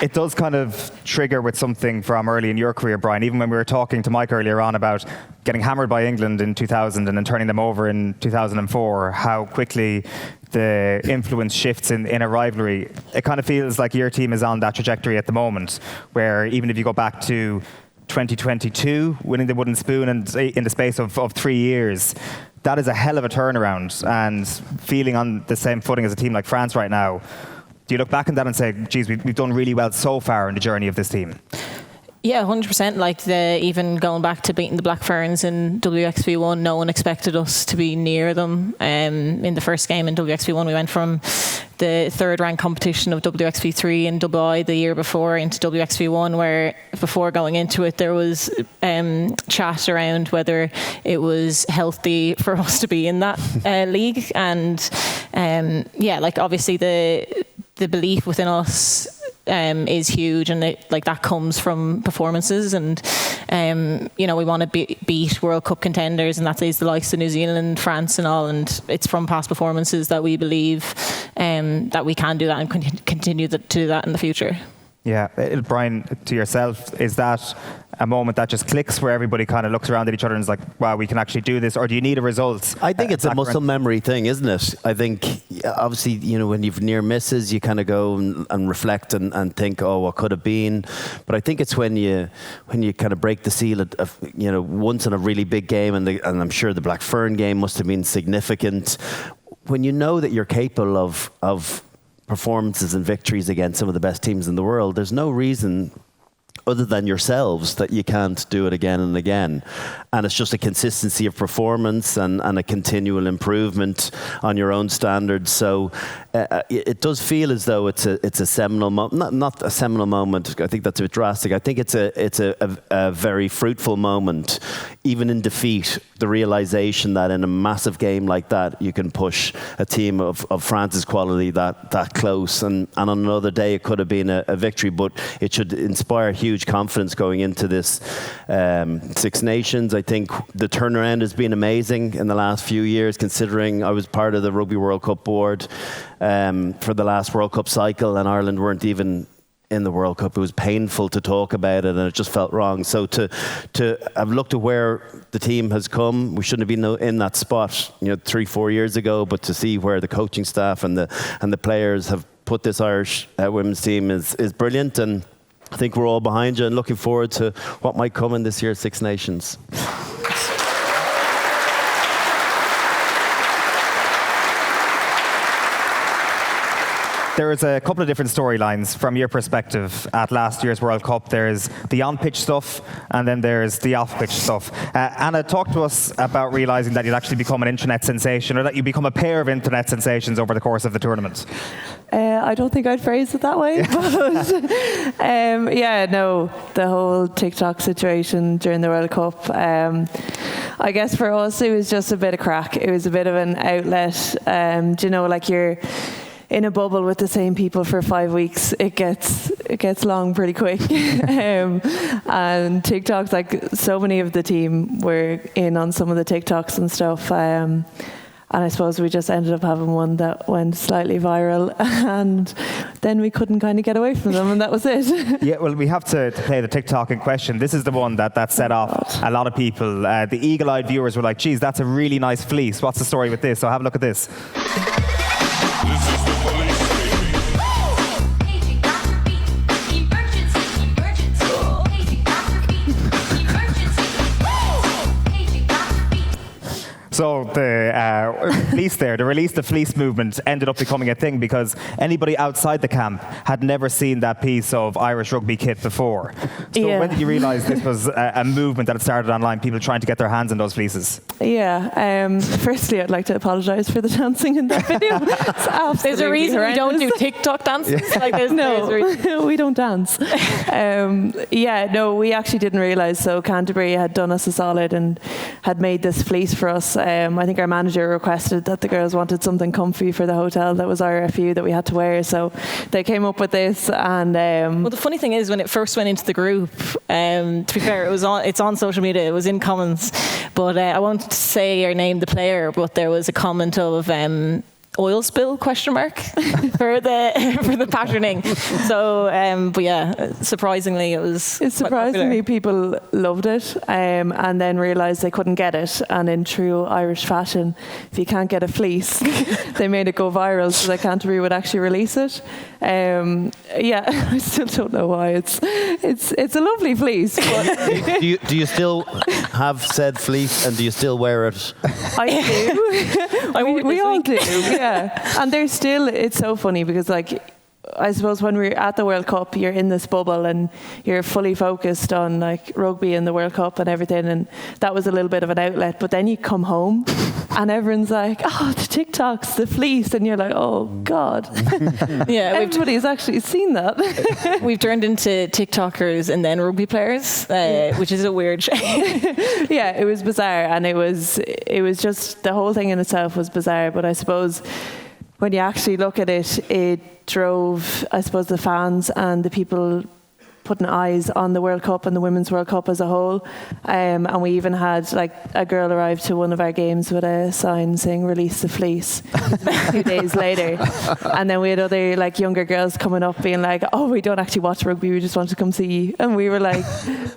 It does kind of trigger with something from early in your career, Brian. Even when we were talking to Mike earlier on about getting hammered by England in 2000 and then turning them over in 2004, how quickly the influence shifts in a rivalry. It kind of feels like your team is on that trajectory at the moment, where even if you go back to 2022, winning the wooden spoon and in the space of 3 years. That is a hell of a turnaround, and feeling on the same footing as a team like France right now. Do you look back on that and say, geez, we've done really well so far in the journey of this team? Yeah, 100%. Like even going back to beating the Black Ferns in WXV1, no one expected us to be near them. In the first game in WXV1, we went from the third rank competition of WXV3 in Dubai the year before into WXV1, where before going into it there was chat around whether it was healthy for us to be in that league, and like obviously the belief within us is huge, and that comes from performances, and we want to beat World Cup contenders, and that is the likes of New Zealand, France and all, and it's from past performances that we believe that we can do that and continue to do that in the future. Yeah, Brian, to yourself, is that a moment that just clicks where everybody kind of looks around at each other and is like, wow, we can actually do this? Or do you need a result? I think it's a muscle memory thing, isn't it? I think, obviously, when you've near misses, you kind of go and reflect and think, oh, what could have been? But I think it's when you kind of break the seal of once in a really big game, and I'm sure the Black Fern game must have been significant. When you know that you're capable of performances and victories against some of the best teams in the world, there's no reason other than yourselves that you can't do it again and again. And it's just a consistency of performance and a continual improvement on your own standards. So it does feel as though it's a seminal moment. Not a seminal moment, I think that's a bit drastic. I think it's a very fruitful moment, even in defeat. The realization that in a massive game like that, you can push a team of France's quality that close. And on another day, it could have been a victory, but it should inspire huge confidence going into this Six Nations. I think the turnaround has been amazing in the last few years, considering I was part of the Rugby World Cup board for the last World Cup cycle, and Ireland weren't even in the World Cup. It was painful to talk about it, and it just felt wrong. So to have looked at where the team has come, we shouldn't have been in that spot 3-4 years ago, but to see where the coaching staff and the players have put this Irish women's team is brilliant, and I think we're all behind you and looking forward to what might come in this year's Six Nations. There's a couple of different storylines from your perspective at last year's World Cup. There's the on-pitch stuff, and then there's the off-pitch stuff. Anna, talk to us about realising that you'd actually become an internet sensation, or that you become a pair of internet sensations over the course of the tournament. I don't think I'd phrase it that way, but the whole TikTok situation during the World Cup, I guess for us it was just a bit of crack. It was a bit of an outlet. You're in a bubble with the same people for 5 weeks, it gets long pretty quick. And TikToks, like so many of the team were in on some of the TikToks and stuff. And I suppose we just ended up having one that went slightly viral, and then we couldn't kind of get away from them, and that was it. Yeah, well, we have to play the TikTok in question. This is the one that set off a lot of people. The eagle-eyed viewers were like, geez, that's a really nice fleece. What's the story with this? So have a look at this. So the fleece there, the release the fleece movement ended up becoming a thing because anybody outside the camp had never seen that piece of Irish rugby kit before. So when did you realise this was a movement that had started online, people trying to get their hands on those fleeces? Yeah, firstly I'd like to apologise for the dancing in that video. There's a reason we don't do TikTok dances. No, we don't dance. We actually didn't realise. So Canterbury had done us a solid and had made this fleece for us. I think our manager requested that the girls wanted something comfy for the hotel that was RFU that we had to wear, so they came up with this. And well, the funny thing is, when it first went into the group, to be fair, it's on social media, it was in comments, but I won't say or name the player, but there was a comment of oil spill ? for the patterning. So, but yeah, surprisingly, it was. Surprisingly, people loved it, and then realised they couldn't get it. And in true Irish fashion, if you can't get a fleece, they made it go viral so that Canterbury would actually release it. Yeah, I still don't know why. It's a lovely fleece. But do you still have said fleece, and do you still wear it? I do. we all do. Yeah, and there's still. It's so funny because like. I suppose when we're at the World Cup, you're in this bubble and you're fully focused on like rugby and the World Cup and everything, and that was a little bit of an outlet. But then you come home and everyone's like, "Oh, the TikToks, the fleece," and you're like, "Oh God." Yeah, everybody's actually seen that. We've turned into TikTokers and then rugby players, which is a weird change. Yeah, it was bizarre, and it was just the whole thing in itself was bizarre. But I suppose when you actually look at it, it drove, I suppose, the fans and the people putting eyes on the World Cup and the Women's World Cup as a whole. And we even had like a girl arrive to one of our games with a sign saying "Release the fleece" 2 days later. And then we had other like younger girls coming up being like, "Oh, we don't actually watch rugby, we just want to come see you." And we were like,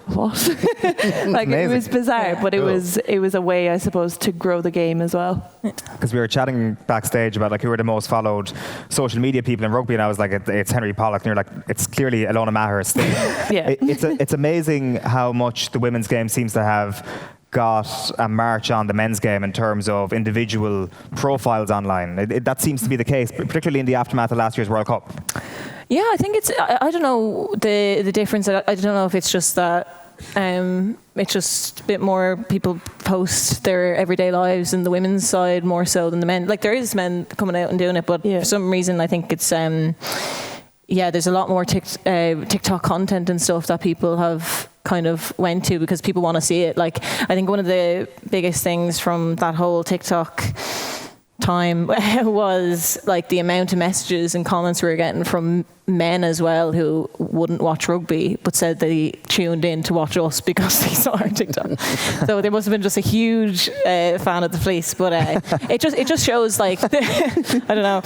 "What?" Like amazing. It was bizarre, but it was a way, I suppose, to grow the game as well. Because we were chatting backstage about like who were the most followed social media people in rugby, and I was like, it's Henry Pollock, and you're like, it's clearly Ilona Maher still. Yeah. It's amazing how much the women's game seems to have got a march on the men's game in terms of individual profiles online. That seems to be the case, particularly in the aftermath of last year's World Cup. Yeah, I think it's. I don't know the difference. I don't know if it's just that. It's just a bit more people post their everyday lives in the women's side more so than the men. Like there is men coming out and doing it, but for some reason I think it's there's a lot more TikTok content and stuff that people have kind of went to because people want to see it. Like I think one of the biggest things from that whole TikTok time was like the amount of messages and comments we were getting from men as well who wouldn't watch rugby but said they tuned in to watch us because they saw our TikTok. So there must have been just a huge fan of the fleece, but it just shows like I don't know,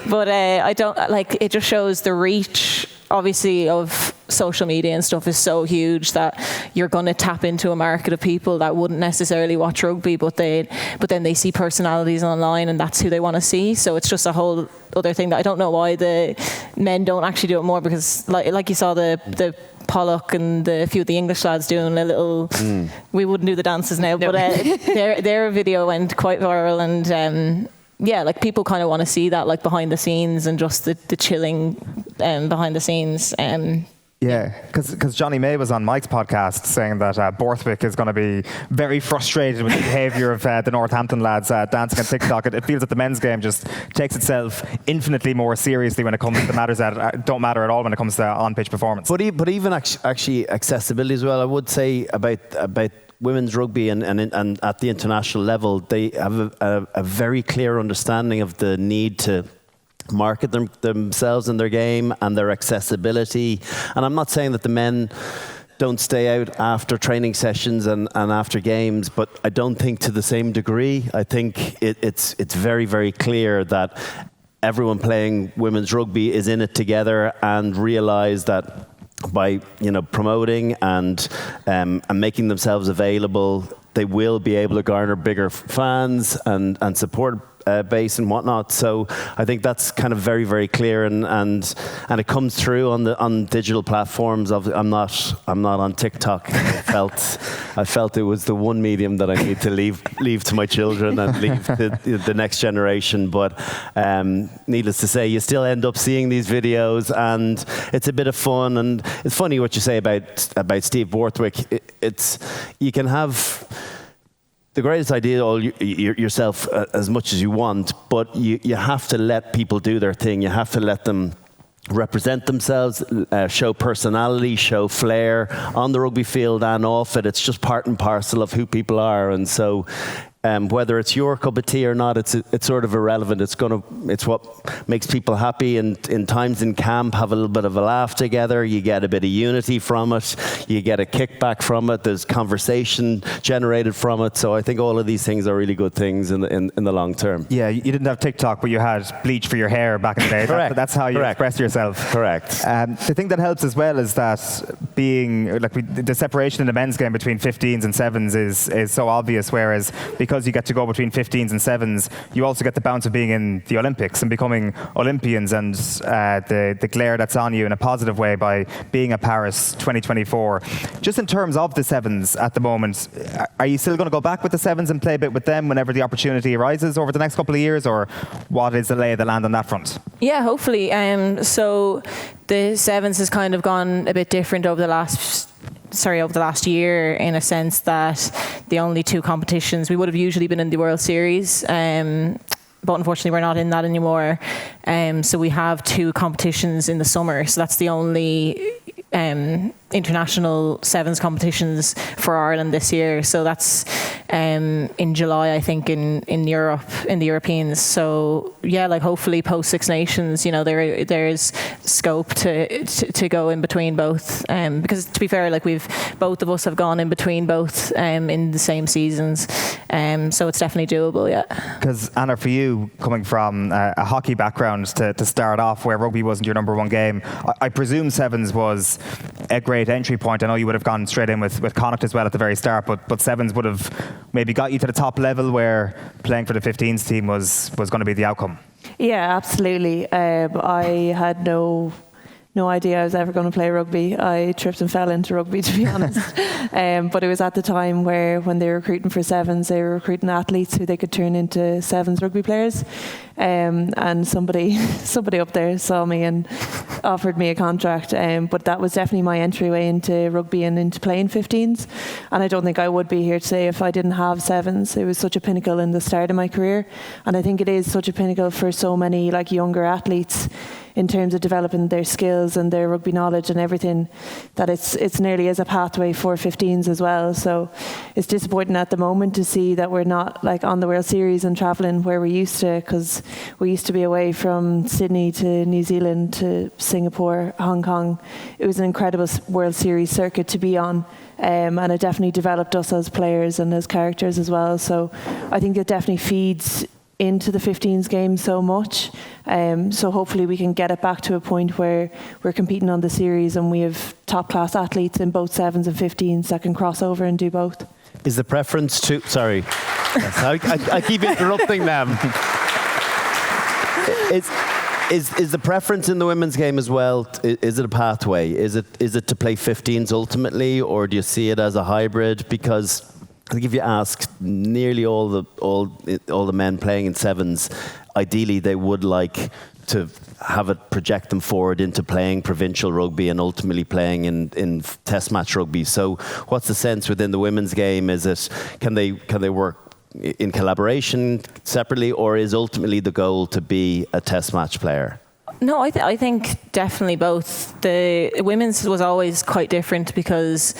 but I don't like it. Just shows the reach obviously of social media and stuff is so huge that you're going to tap into a market of people that wouldn't necessarily watch rugby, but then they see personalities online and that's who they want to see. So it's just a whole other thing that I don't know why the men don't actually do it more, because like you saw the Pollock and a few of the English lads doing a little we wouldn't do the dances now, but their video went quite viral, and like people kind of want to see that, like behind the scenes and just the chilling behind the scenes. Yeah, because Johnny May was on Mike's podcast saying that Borthwick is going to be very frustrated with the behaviour of the Northampton lads dancing on TikTok. It feels that the men's game just takes itself infinitely more seriously when it comes to matters that don't matter at all when it comes to on-pitch performance. But even actually accessibility as well, I would say about women's rugby and at the international level, they have a very clear understanding of the need to market themselves and their game and their accessibility. And I'm not saying that the men don't stay out after training sessions and after games, but I don't think to the same degree. I think it's very, very clear that everyone playing women's rugby is in it together and realise that by promoting and making themselves available, they will be able to garner bigger fans and support base and whatnot. So I think that's kind of very, very clear, and it comes through on digital platforms. I'm not on TikTok. I felt it was the one medium that I need to leave to my children and leave to the next generation. But needless to say, you still end up seeing these videos, and it's a bit of fun. And it's funny what you say about Steve Borthwick. You can have the greatest idea all yourself as much as you want, but you have to let people do their thing. You have to let them represent themselves, show personality, show flair on the rugby field and off it. It's just part and parcel of who people are. And so whether it's your cup of tea or not, it's sort of irrelevant. It's what makes people happy, and in times in camp, have a little bit of a laugh together. You get a bit of unity from it. You get a kickback from it. There's conversation generated from it. So I think all of these things are really good things in the long term. Yeah, you didn't have TikTok, but you had bleach for your hair back in the day. Correct. That's how you express yourself. Correct. The thing that helps as well is that being the separation in the men's game between 15s and 7s is so obvious, whereas because you get to go between 15s and 7s, you also get the bounce of being in the Olympics and becoming Olympians, and the glare that's on you in a positive way by being at Paris 2024. Just in terms of the 7s at the moment, are you still going to go back with the 7s and play a bit with them whenever the opportunity arises over the next couple of years, or what is the lay of the land on that front? Yeah, hopefully. So the 7s has kind of gone a bit different over the last year, in a sense that the only two competitions, we would have usually been in the World Series, but unfortunately we're not in that anymore. So we have two competitions in the summer, so that's the only international 7s competitions for Ireland this year. So that's in July, I think, in Europe, in the Europeans. So yeah, like hopefully post Six Nations, there's scope to go in between both. Because to be fair, like both of us have gone in between both in the same seasons. So it's definitely doable, yeah. Because Anna, for you, coming from a hockey background to start off, where rugby wasn't your number one game, I presume 7s was a great entry point. I know you would have gone straight in with Connacht as well at the very start, but 7s would have maybe got you to the top level where playing for the 15s team was going to be the outcome. Yeah, absolutely. I had no idea I was ever going to play rugby. I tripped and fell into rugby, to be honest. But it was at the time when they were recruiting for 7s, they were recruiting athletes who they could turn into 7s rugby players. And somebody up there saw me and offered me a contract. But that was definitely my entryway into rugby and into playing 15s. And I don't think I would be here today if I didn't have 7s. It was such a pinnacle in the start of my career. And I think it is such a pinnacle for so many younger athletes in terms of developing their skills and their rugby knowledge and everything, that it's nearly as a pathway for 15s as well. So it's disappointing at the moment to see that we're not on the World Series and travelling where we used to, because we used to be away from Sydney to New Zealand to Singapore, Hong Kong. It was an incredible World Series circuit to be on. And it definitely developed us as players and as characters as well. So I think it definitely feeds into the 15s game so much. So hopefully we can get it back to a point where we're competing on the series and we have top class athletes in both 7s and 15s that can cross over and do both. Is the preference to... Sorry. Yes, I keep interrupting them. Is the preference in the women's game as well, is it a pathway? Is it to play 15s ultimately, or do you see it as a hybrid? Because I think if you ask nearly all the men playing in 7s, ideally they would like to have it project them forward into playing provincial rugby and ultimately playing in test match rugby. So what's the sense within the women's game? Is it can they work in collaboration separately, or is ultimately the goal to be a test match player? No, I think definitely both. The women's was always quite different because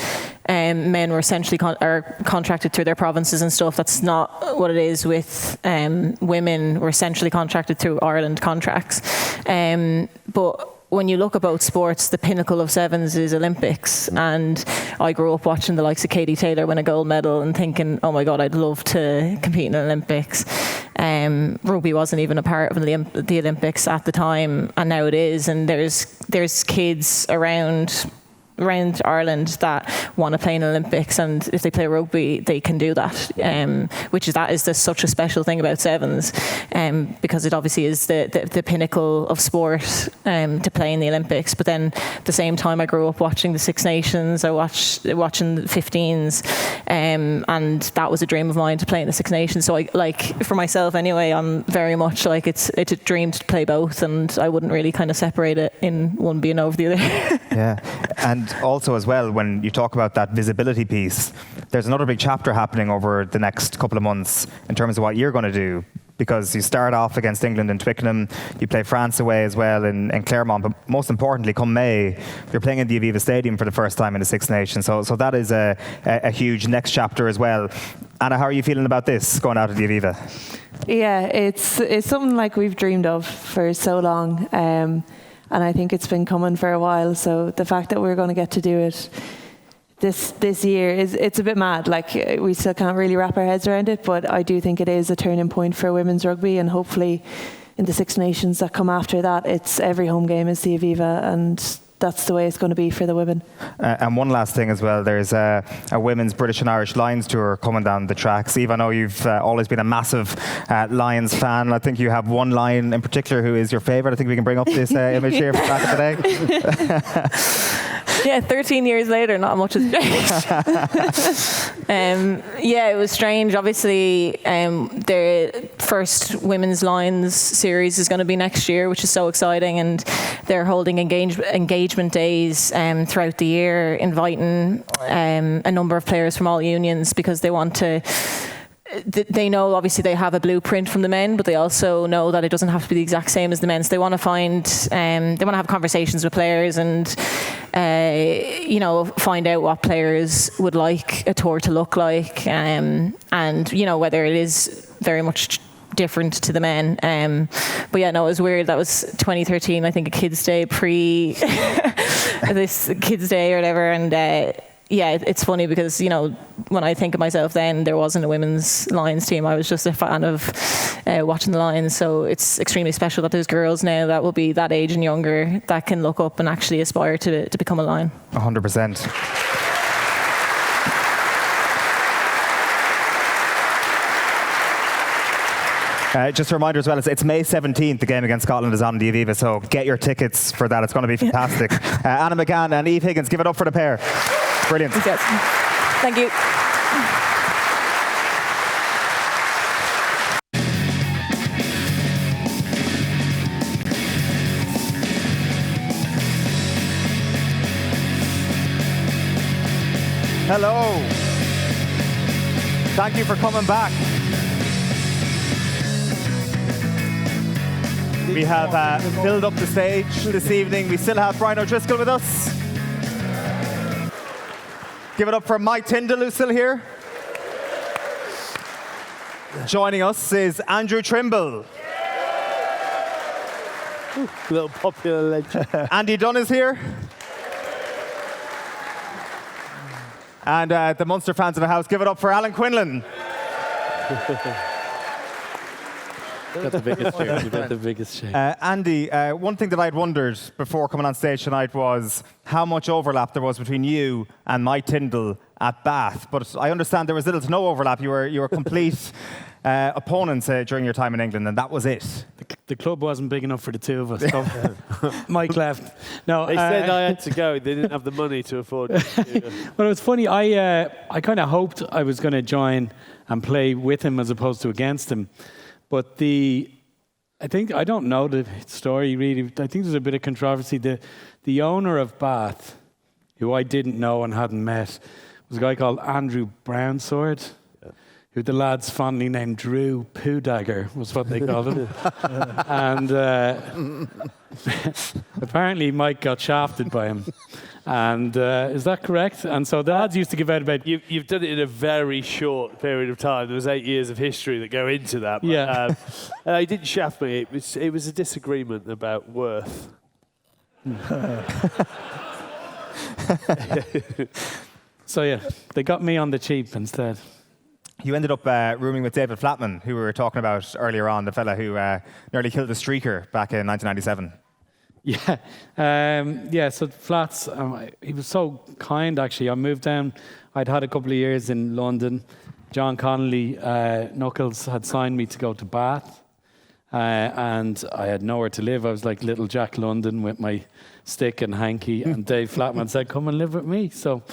men were essentially contracted through their provinces and stuff. That's not what it is with women. We're essentially contracted through Ireland contracts. But when you look at both sports, the pinnacle of 7s is Olympics. And I grew up watching the likes of Katie Taylor win a gold medal and thinking, oh my God, I'd love to compete in the Olympics. Rugby wasn't even a part of the Olympics at the time, and now it is. And there's kids around Ireland that want to play in Olympics, and if they play rugby they can do that, which is such a special thing about 7s, because it obviously is the pinnacle of sport to play in the Olympics. But then at the same time I grew up watching the Six Nations, I watching the 15s, and that was a dream of mine to play in the Six Nations. So I, for myself anyway, I'm very much it's a dream to play both, and I wouldn't really kind of separate it in one being over the other. Yeah. And also as well, when you talk about that visibility piece, there's another big chapter happening over the next couple of months in terms of what you're going to do because you start off against England in Twickenham, you play France away as well in Claremont, but most importantly, come May, you're playing in the Aviva Stadium for the first time in the Six Nations. So that is a huge next chapter as well. Anna, how are you feeling about this, going out of the Aviva? Yeah, it's something like we've dreamed of for so long, and I think it's been coming for a while. So the fact that we're going to get to do it this year it's a bit mad. Like, we still can't really wrap our heads around it, but I do think it is a turning point for women's rugby, and hopefully in the Six Nations that come after that, it's every home game is the Aviva, and that's the way it's going to be for the women. And one last thing as well, there's a women's British and Irish Lions tour coming down the tracks. Eve, I know you've always been a massive Lions fan. I think you have one Lion in particular who is your favourite. I think we can bring up this image here from back in the day. Yeah, 13 years later, not much has changed. Yeah, it was strange. Obviously, their first Women's Lions series is going to be next year, which is so exciting. And they're holding engagement days throughout the year, inviting a number of players from all unions, because they want to... They know, obviously, they have a blueprint from the men, but they also know that it doesn't have to be the exact same as the men. So they want to they want to have conversations with players and, find out what players would like a tour to look like, and, whether it is very much different to the men. But yeah, no, it was weird. That was 2013, I think, a kids' day this kids' day or whatever, and yeah, it's funny because, when I think of myself then, there wasn't a women's Lions team. I was just a fan of watching the Lions. So it's extremely special that there's girls now that will be that age and younger that can look up and actually aspire to become a Lion. 100%. Just a reminder as well, it's May 17th, the game against Scotland is on the Aviva, so get your tickets for that. It's going to be fantastic. Anna McGann and Eve Higgins, give it up for the pair. Brilliant. Yes. Thank you. Hello. Thank you for coming back. We have filled up the stage this evening. We still have Brian O'Driscoll with us. Give it up for Mike Tindall, who's still here. Joining us is Andrew Trimble. Little popular legend. Andy Dunne is here. And the Munster fans in the house, give it up for Alan Quinlan. Got the biggest share. You got the biggest share. Andy, one thing that I'd wondered before coming on stage tonight was how much overlap there was between you and Mike Tindall at Bath. But I understand there was little to no overlap. You were complete opponents during your time in England, and that was it. The club wasn't big enough for the two of us. So Mike left. No, they said I had to go. They didn't have the money to afford it. Well, it was funny. I kind of hoped I was going to join and play with him as opposed to against him. But I don't know the story really. I think there's a bit of controversy. The owner of Bath, who I didn't know and hadn't met, was a guy called Andrew Brownsword, who the lads fondly named Drew Poo Dagger, was what they called him. And apparently Mike got shafted by him. And is that correct? And so the lads used to give out about... You've done it in a very short period of time. There was 8 years of history that go into that. But, yeah. He didn't shaft me. It was a disagreement about worth. So yeah, they got me on the cheap instead. You ended up rooming with David Flatman, who we were talking about earlier on, the fella who nearly killed the streaker back in 1997. Yeah. So Flats, he was so kind. Actually, I moved down. I'd had a couple of years in London. John Connolly Knuckles had signed me to go to Bath, and I had nowhere to live. I was like little Jack London with my stick and hanky. And Dave Flatman said, "Come and live with me." So.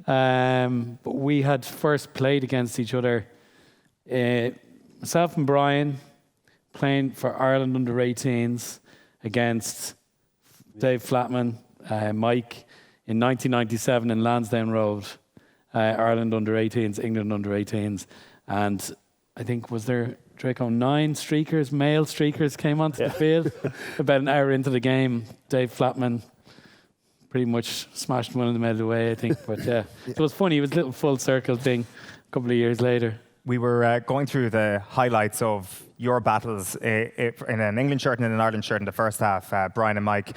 But we had first played against each other. Myself and Brian playing for Ireland under-18s against Dave Flatman, Mike in 1997 in Lansdowne Road. Ireland under-18s, England under-18s, and I think, was there, Draco, 9 streakers, male streakers came onto the field. About an hour into the game, Dave Flatman pretty much smashed one of them out of the way, I think. But yeah, it was funny. It was a little full circle thing a couple of years later. We were going through the highlights of your battles in an England shirt and in an Ireland shirt in the first half, Brian and Mike.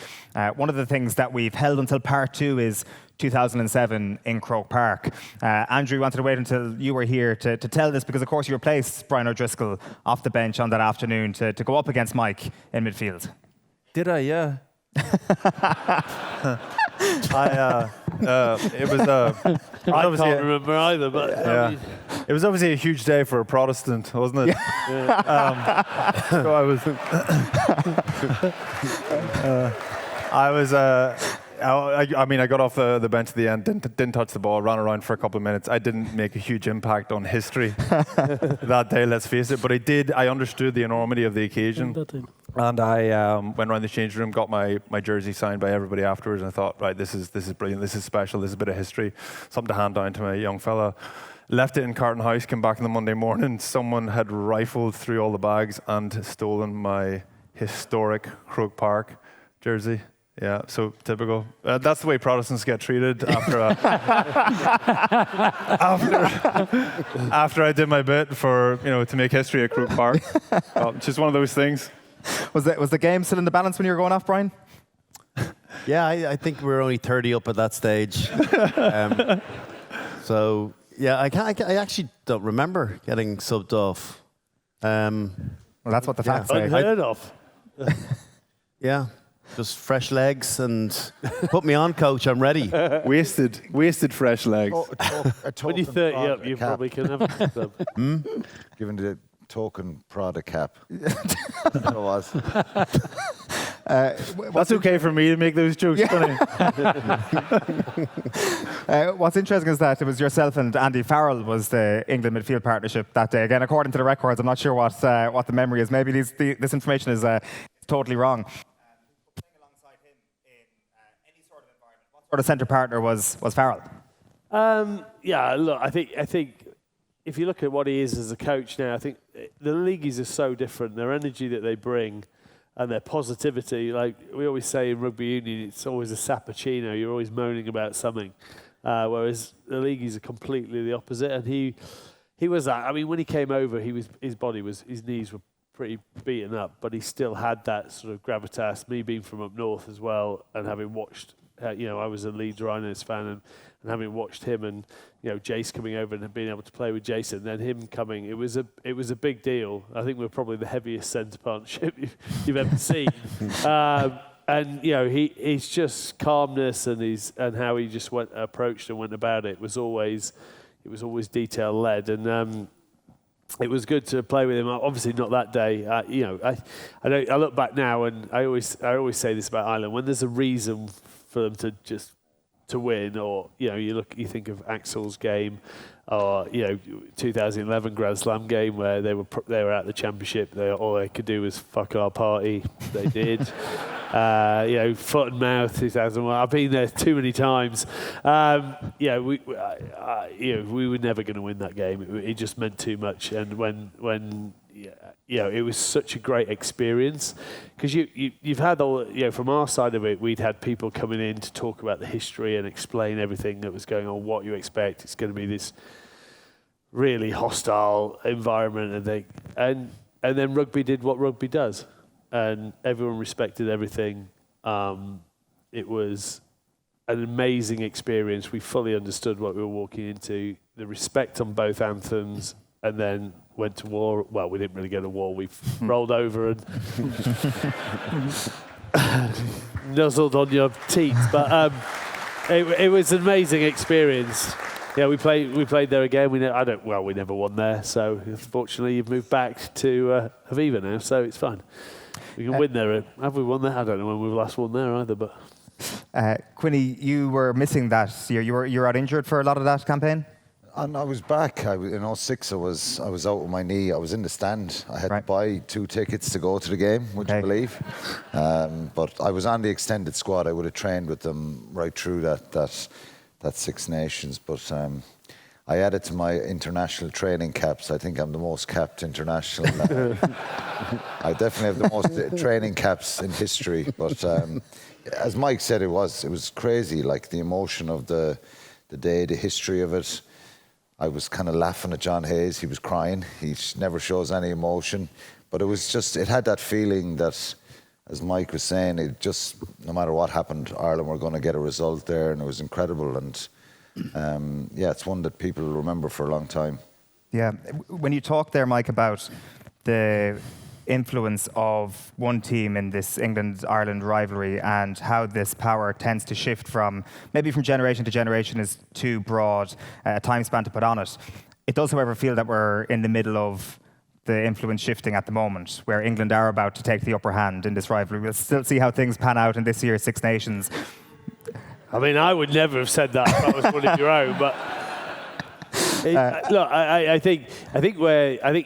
One of the things that we've held until part 2 is 2007 in Croke Park. Andrew, we wanted to wait until you were here to tell this, because of course you replaced Brian O'Driscoll off the bench on that afternoon to go up against Mike in midfield. Did I? Yeah. It was. I can't remember either, but yeah. It was obviously a huge day for a Protestant, wasn't it? Yeah. So I got off the bench at the end, didn't touch the ball, ran around for a couple of minutes. I didn't make a huge impact on history that day, let's face it. But I understood the enormity of the occasion. And I went around the changing room, got my jersey signed by everybody afterwards, and I thought, right, this is brilliant, this is special, this is a bit of history, something to hand down to my young fella. Left it in Carton House, came back on the Monday morning. Someone had rifled through all the bags and stolen my historic Croke Park jersey. Yeah, so typical. That's the way Protestants get treated after after I did my bit for to make history at Croke Park. Just one of those things. Was the game still in the balance when you were going off, Brian? Yeah, I think we were only 30 up at that stage. So yeah, I actually don't remember getting subbed off. Well, that's what the facts say. Unheard of. Yeah. Just fresh legs and put me on, coach. I'm ready. Wasted fresh legs. When you're 30 up, you probably can have a club. Given the token Prada cap. That was. That's okay for me to make those jokes. What's interesting is that it was yourself and Andy Farrell was the England midfield partnership that day. Again, according to the records, I'm not sure what the memory is. Maybe this information is totally wrong. What sort of centre partner was Farrell? Yeah, look, I think if you look at what he is as a coach now, I think the leagueies are so different. Their energy that they bring and their positivity, like we always say in rugby union, it's always a sappuccino. You're always moaning about something, whereas the leagueies are completely the opposite. And he was that. I mean, when he came over, his knees were pretty beaten up, but he still had that sort of gravitas. Me being from up north as well, and having watched. I was a Leeds Rhinos fan, and having watched him and Jace coming over and being able to play with Jason, then him coming, it was a big deal. I think we're probably the heaviest centre partnership you've ever seen. And he's just calmness and how he just approached and went about it was always detail led, and it was good to play with him. Obviously not that day. I look back now, and I always say this about Ireland: when there's a reason for them to win, or you think of Axel's game, or 2011 Grand Slam game where they were at the championship. All they could do was fuck our party. They did. Foot and mouth 2001. I've been there too many times. We were never going to win that game. It just meant too much. And when it was such a great experience, because you've had all, from our side of it, we'd had people coming in to talk about the history and explain everything that was going on, what you expect. It's going to be this really hostile environment, and then rugby did what rugby does, and everyone respected everything. It was an amazing experience. We fully understood what we were walking into, the respect on both anthems, and then went to war. Well, we didn't really go to war. We rolled over and nuzzled on your teeth. But it was an amazing experience. Yeah, we played there again. We never won there. So fortunately, you've moved back to Aviva now. So it's fine. We can win there. Have we won there? I don't know when we last won there either. But Quinny, you were missing that year. You were out injured for a lot of that campaign. And I was back. In 2006, I was out with my knee. I was in the stand. I had to buy 2 tickets to go to the game, would you believe? But I was on the extended squad. I would have trained with them right through that Six Nations. But I added to my international training caps. I think I'm the most capped international. I definitely have the most training caps in history. But as Mike said, it was crazy. Like the emotion of the day, the history of it. I was kind of laughing at John Hayes. He was crying. He never shows any emotion. But it had that feeling that, as Mike was saying, it just, no matter what happened, Ireland were going to get a result there, and it was incredible. And it's one that people remember for a long time. Yeah, when you talk there, Mike, about the influence of one team in this England-Ireland rivalry and how this power tends to shift from generation to generation is too broad a time span to put on it. It does, however, feel that we're in the middle of the influence shifting at the moment, where England are about to take the upper hand in this rivalry. We'll still see how things pan out in this year's Six Nations. I mean, I would never have said that if I was one of your own, but look, I think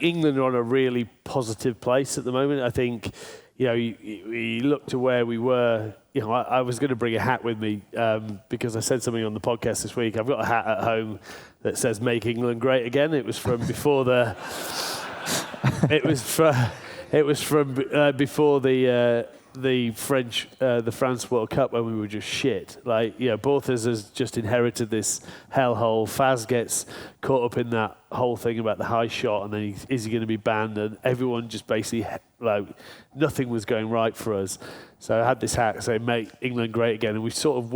England are on a really positive place at the moment. I think, you look to where we were. I was going to bring a hat with me because I said something on the podcast this week. I've got a hat at home that says "Make England Great Again." It was from before the. Before the France World Cup, when we were just shit. Borthers has just inherited this hellhole. Faz gets caught up in that whole thing about the high shot, and then is he going to be banned? And everyone just basically, nothing was going right for us. So I had this hat saying, "Make England Great Again," and we sort of,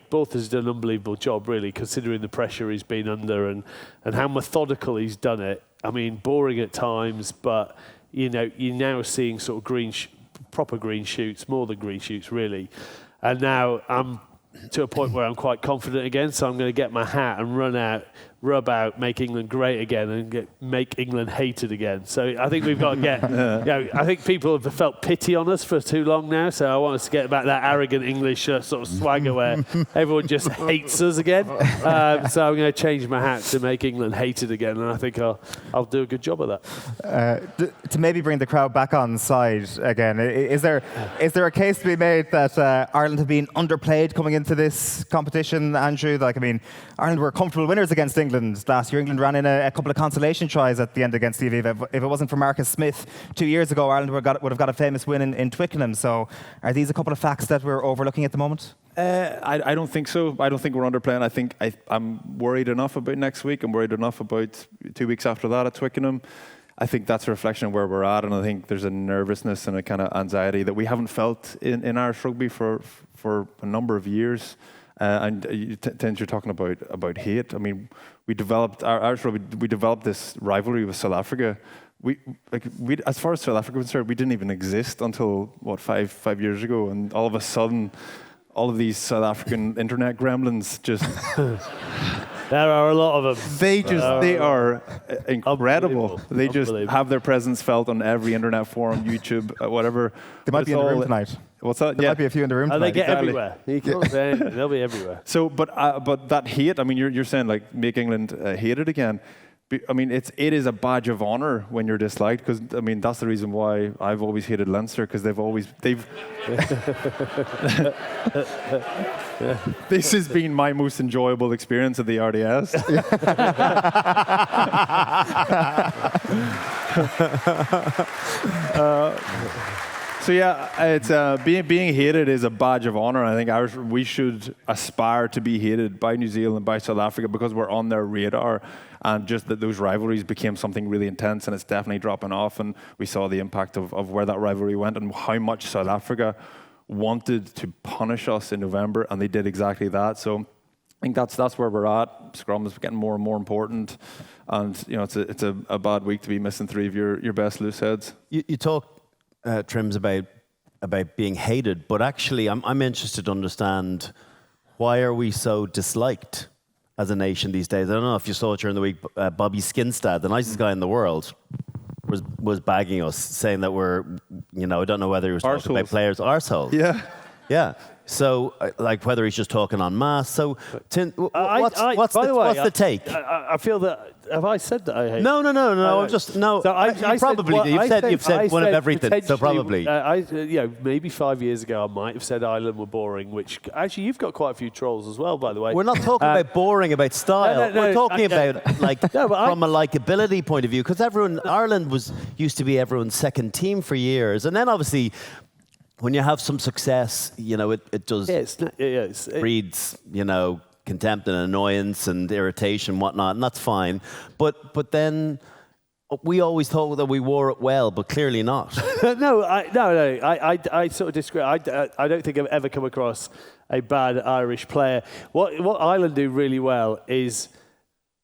Borthers has done an unbelievable job, really, considering the pressure he's been under and how methodical he's done it. I mean, boring at times, but you're now seeing sort of proper green shoots, more than green shoots, really. And now I'm to a point where I'm quite confident again, so I'm going to get my hat and rub out, "Make England Great Again," and "Make England Hated Again." So I think we've got to get, I think people have felt pity on us for too long now, so I want us to get back that arrogant English sort of swagger where everyone just hates us again. So I'm going to change my hat to "Make England Hated Again," and I think I'll do a good job of that. To maybe bring the crowd back on side again, is there a case to be made that Ireland have been underplayed coming into this competition, Andrew? Ireland were comfortable winners against England last year. England ran in a couple of consolation tries at the end against the Aviva. If it wasn't for Marcus Smith 2 years ago, Ireland would have got a famous win in Twickenham. So are these a couple of facts that we're overlooking at the moment? I don't think so. I don't think we're underplaying. I think I'm worried enough about next week. I'm worried enough about 2 weeks after that at Twickenham. I think that's a reflection of where we're at, and I think there's a nervousness and a kind of anxiety that we haven't felt in Irish rugby for a number of years. And you're talking about hate. I mean, we developed Irish rugby. We developed this rivalry with South Africa. We as far as South Africa was concerned, we didn't even exist until five years ago, and all of a sudden, all of these South African internet gremlins just. There are a lot of them. They are incredible. They just have their presence felt on every internet forum, YouTube, whatever. They might be in the room tonight. What's that? There might be a few in the room tonight. They get everywhere. You can't say anything. They'll be everywhere. So, but that hate. I mean, you're saying "Make England hated again." I mean, it is a badge of honour when you're disliked, because I mean that's the reason why I've always hated Leinster, because they've. This has been my most enjoyable experience at the RDS. So yeah, it's being hated is a badge of honour. I think we should aspire to be hated by New Zealand, by South Africa, because we're on their radar, and just that those rivalries became something really intense, and it's definitely dropping off. And we saw the impact of where that rivalry went and how much South Africa wanted to punish us in November, and they did exactly that. So I think that's where we're at. Scrum is getting more and more important, and it's a bad week to be missing three of your best loose heads. You talk. Trims about being hated, but actually I'm interested to understand, why are we so disliked as a nation these days? I don't know if you saw it during the week. Bobby Skinstad, the nicest guy in the world, was bagging us, saying that we're, I don't know whether he was talking about players, arseholes. Yeah. Yeah. So, like, whether he's just talking en masse. So, what's the take? I feel that. Have I said that I hate? No. I'm just no. So you've said one of everything. So probably. Maybe 5 years ago I might have said Ireland were boring. Which actually you've got quite a few trolls as well, by the way. We're not talking about boring, about style. No, we're talking about from a likability point of view, because Ireland used to be everyone's second team for years, and then obviously, when you have some success, it does breeds, contempt and annoyance and irritation and whatnot, and that's fine. But then we always thought that we wore it well, but clearly not. No. I sort of disagree. I don't think I've ever come across a bad Irish player. What Ireland do really well is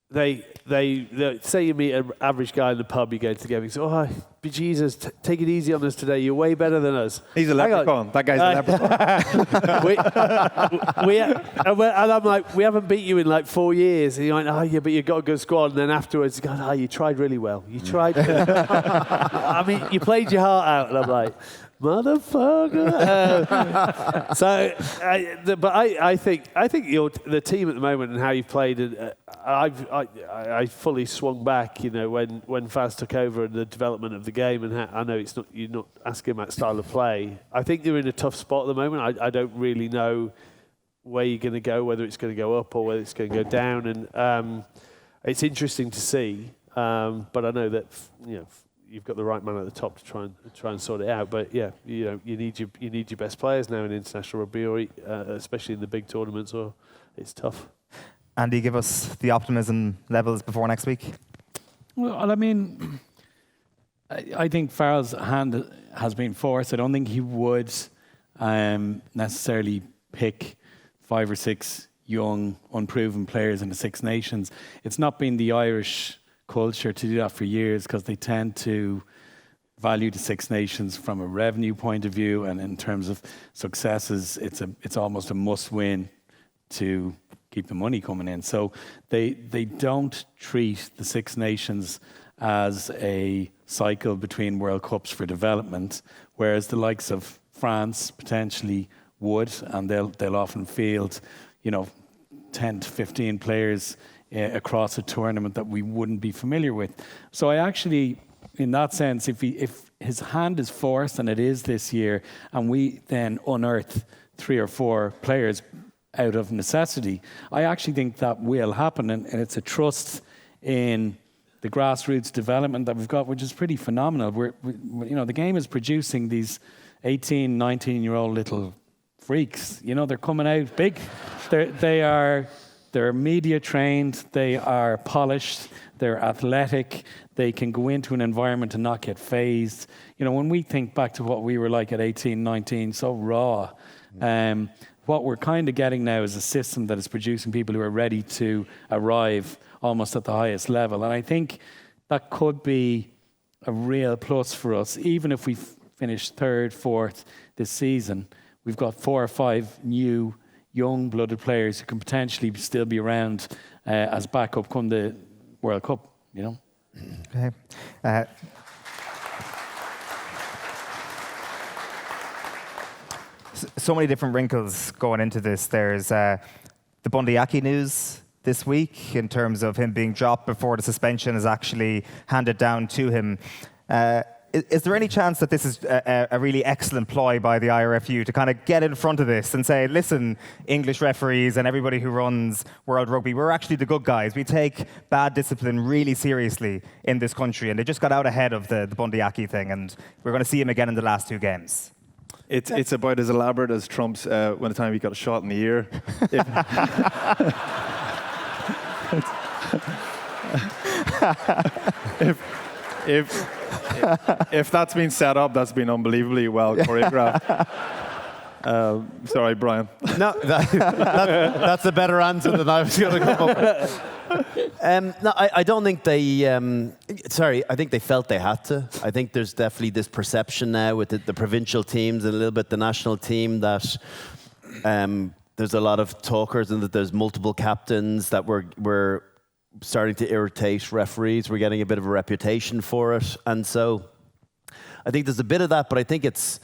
they say you meet an average guy in the pub, you go together, you say, "Oh, Jesus, take it easy on us today. You're way better than us." He's a leprechaun. That guy's a leprechaun. And I'm like, "We haven't beat you in like 4 years." And you're like, "Oh, yeah, but you've got a good squad." And then afterwards, you go, "Oh, you tried really well. You tried." I mean, you played your heart out. And I'm like, motherfucker. I think the team at the moment and how you've played, I fully swung back, when Faz took over and the development of the game, and I know you're not asking about style of play. I think they're in a tough spot at the moment. I don't really know where you're going to go, whether it's going to go up or whether it's going to go down, and it's interesting to see. But I know that you've got the right man at the top to try and sort it out. But yeah, you need your best players now in international rugby, or especially in the big tournaments, or it's tough. Andy, give us the optimism levels before next week. Well, I mean, I think Farrell's hand has been forced. I don't think he would necessarily pick 5 or 6 young, unproven players in the Six Nations. It's not been the Irish culture to do that for years, because they tend to value the Six Nations from a revenue point of view, and in terms of successes, it's almost a must-win to keep the money coming in. So they don't treat the Six Nations as a cycle between World Cups for development, whereas the likes of France potentially would, and they'll often field 10 to 15 players across a tournament that we wouldn't be familiar with. So I actually, in that sense, if his hand is forced, and it is this year, and we then unearth 3 or 4 players out of necessity, I actually think that will happen, and it's a trust in the grassroots development that we've got, which is pretty phenomenal. The game is producing these 18, 19-year-old little freaks. They're coming out big. They're media trained, they are polished, they're athletic, they can go into an environment and not get phased. When we think back to what we were like at 18, 19, so raw, what we're kind of getting now is a system that is producing people who are ready to arrive almost at the highest level. And I think that could be a real plus for us. Even if we finish 3rd, 4th this season, we've got 4 or 5 new young-blooded players who can potentially still be around as backup come the World Cup, Okay. So many different wrinkles going into this. There's the Bundee Aki news this week in terms of him being dropped before the suspension is actually handed down to him. Is there any chance that this is a really excellent ploy by the IRFU to kind of get in front of this and say, listen, English referees and everybody who runs World Rugby, we're actually the good guys. We take bad discipline really seriously in this country, and they just got out ahead of the Bundee Aki thing, and we're going to see him again in the last 2 games. It's about as elaborate as Trump's when the time he got a shot in the ear. If that's been set up, that's been unbelievably well choreographed. Sorry, Brian. No, that's a better answer than I was going to come up with. No, I don't think they... I think they felt they had to. I think there's definitely this perception now with the provincial teams and a little bit the national team that there's a lot of talkers and that there's multiple captains that we're starting to irritate referees. We're getting a bit of a reputation for it. And so I think there's a bit of that, but I think it's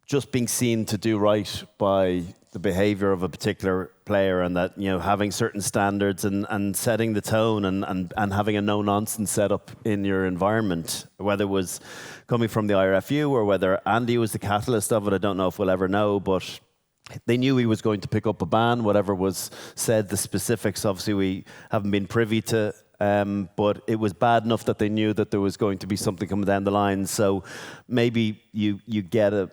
just being seen to do right by the behaviour of a particular player, and that, you know, having certain standards and setting the tone and having a no-nonsense setup in your environment, whether it was coming from the IRFU or whether Andy was the catalyst of it, I don't know if we'll ever know, but they knew he was going to pick up a ban, whatever was said, the specifics, obviously we haven't been privy to, but it was bad enough that they knew that there was going to be something coming down the line. So maybe you get a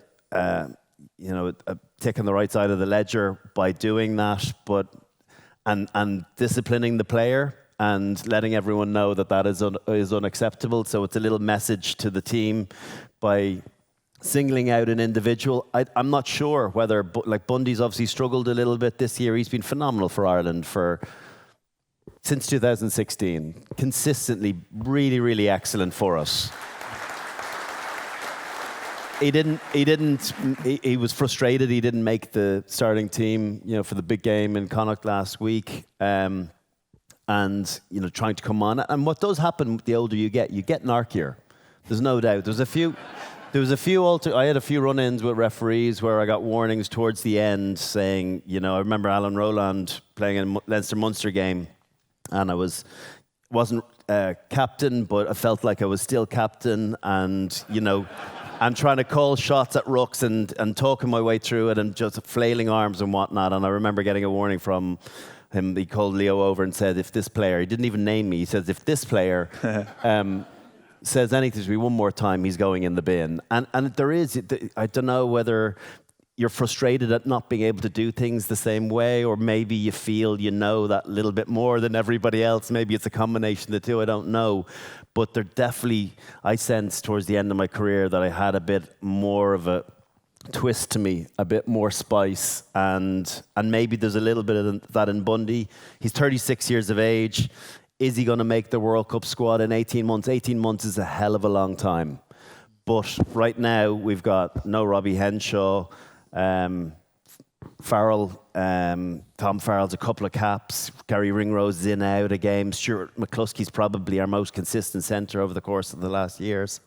tick on the right side of the ledger by doing that, but and disciplining the player and letting everyone know that is unacceptable. So it's a little message to the team by singling out an individual. I'm not sure whether, like, Bundee's obviously struggled a little bit this year. He's been phenomenal for Ireland since 2016, consistently really, really excellent for us. He was frustrated he didn't make the starting team, you know, for the big game in Connacht last week, and, you know, trying to come on. And what does happen the older you get narkier. There's no doubt. There was a few I had a few run-ins with referees where I got warnings towards the end saying, you know, I remember Alan Rowland playing in a Leinster-Munster game, and I wasn't captain, but I felt like I was still captain, and, you know, I'm trying to call shots at rucks and talking my way through it and just flailing arms and whatnot. And I remember getting a warning from him. He called Leo over and said, if this player, he didn't even name me, he says, if this player says anything to me one more time, he's going in the bin. And there is, I don't know whether you're frustrated at not being able to do things the same way, or maybe you feel you know that little bit more than everybody else. Maybe it's a combination of the two, I don't know. But there definitely, I sensed towards the end of my career that I had a bit more of a twist to me, a bit more spice, and maybe there's a little bit of that in Bundee. He's 36 years of age. Is he going to make the World Cup squad in 18 months? 18 months is a hell of a long time. But right now, we've got no Robbie Henshaw, Farrell, Tom Farrell's a couple of caps, Gary Ringrose in out a game, Stuart McCluskey's probably our most consistent centre over the course of the last years.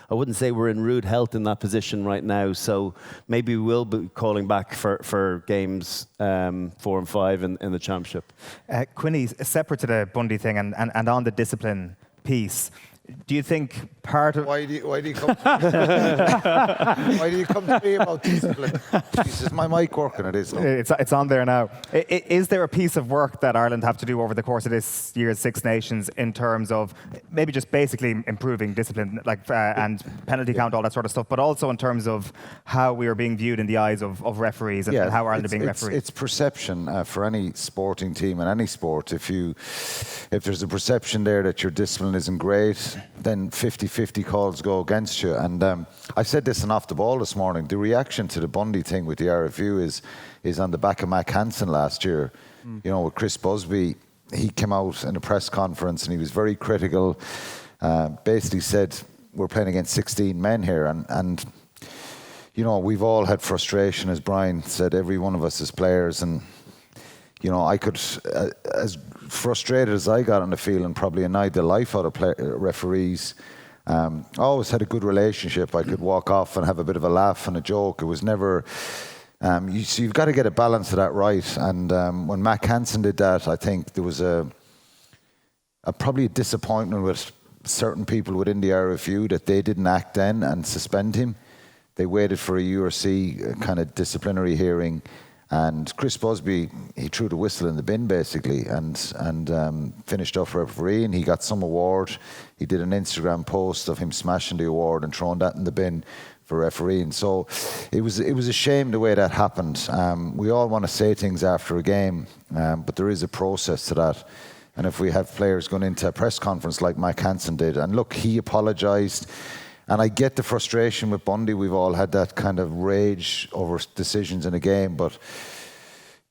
I wouldn't say we're in rude health in that position right now, so maybe we will be calling back for games 4 and 5 in the championship. Quinny, separate to the Bundee thing and on the discipline piece, do you think part of... Why do you come why do you come to me about discipline? Jesus, my mic working? It is. It's on there now. Is there a piece of work that Ireland have to do over the course of this year's Six Nations in terms of maybe just basically improving discipline, like and penalty count, all that sort of stuff, but also in terms of how we are being viewed in the eyes of referees and how Ireland are being refereed? It's perception for any sporting team in any sport. If there's a perception there that your discipline isn't great, then 50-50 calls go against you. And I said this in Off the Ball this morning. The reaction to the Bundee thing with the RFU is on the back of Mac Hansen last year. You know, with Chris Busby, he came out in a press conference and he was very critical. Basically said, we're playing against 16 men here. And you know, we've all had frustration, as Brian said, every one of us as players. And you know, I could, as frustrated as I got on the field and probably annoyed the life out of referees, I always had a good relationship. I could walk off and have a bit of a laugh and a joke. It was never... so you've got to get a balance of that right. And when Mac Hansen did that, I think there was probably a disappointment with certain people within the RFU that they didn't act then and suspend him. They waited for a URC kind of disciplinary hearing. And Chris Busby, he threw the whistle in the bin basically, and finished off referee, and he got some award. He did an Instagram post of him smashing the award and throwing that in the bin for refereeing. So it was a shame the way that happened. We all want to say things after a game, but there is a process to that. And if we have players going into a press conference like Mike Hansen did, and look, he apologised. And I get the frustration with Bundee. We've all had that kind of rage over decisions in a game. But,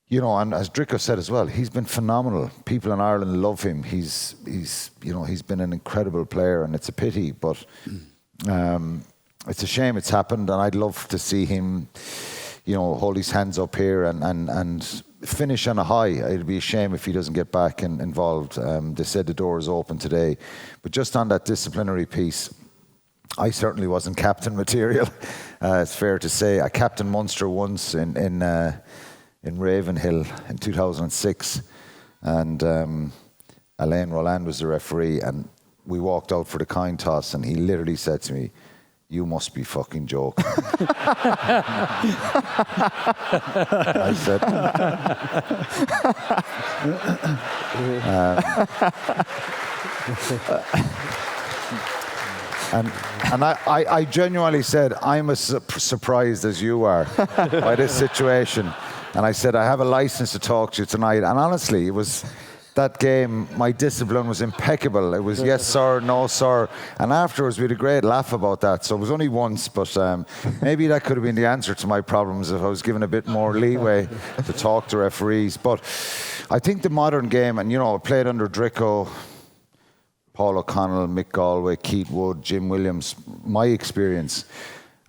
you know, and as Dricko said as well, he's been phenomenal. People in Ireland love him. He's been an incredible player, and it's a pity. But it's a shame it's happened. And I'd love to see him, you know, hold his hands up here and finish on a high. It'd be a shame if he doesn't get back involved. They said the door is open today. But just on that disciplinary piece, I certainly wasn't captain material. It's fair to say. I captained Munster once in Ravenhill in 2006, and Alain Roland was the referee, and we walked out for the coin toss, and he literally said to me, "You must be fucking joking." I said, and I genuinely said, "I'm as surprised as you are by this situation." And I said, "I have a license to talk to you tonight." And honestly, it was that game, my discipline was impeccable. It was yes sir, no sir. And afterwards we had a great laugh about that. So it was only once, but maybe that could have been the answer to my problems if I was given a bit more leeway to talk to referees. But I think the modern game, and I played under Dricko, Paul O'Connell, Mick Galway, Keith Wood, Jim Williams, my experience,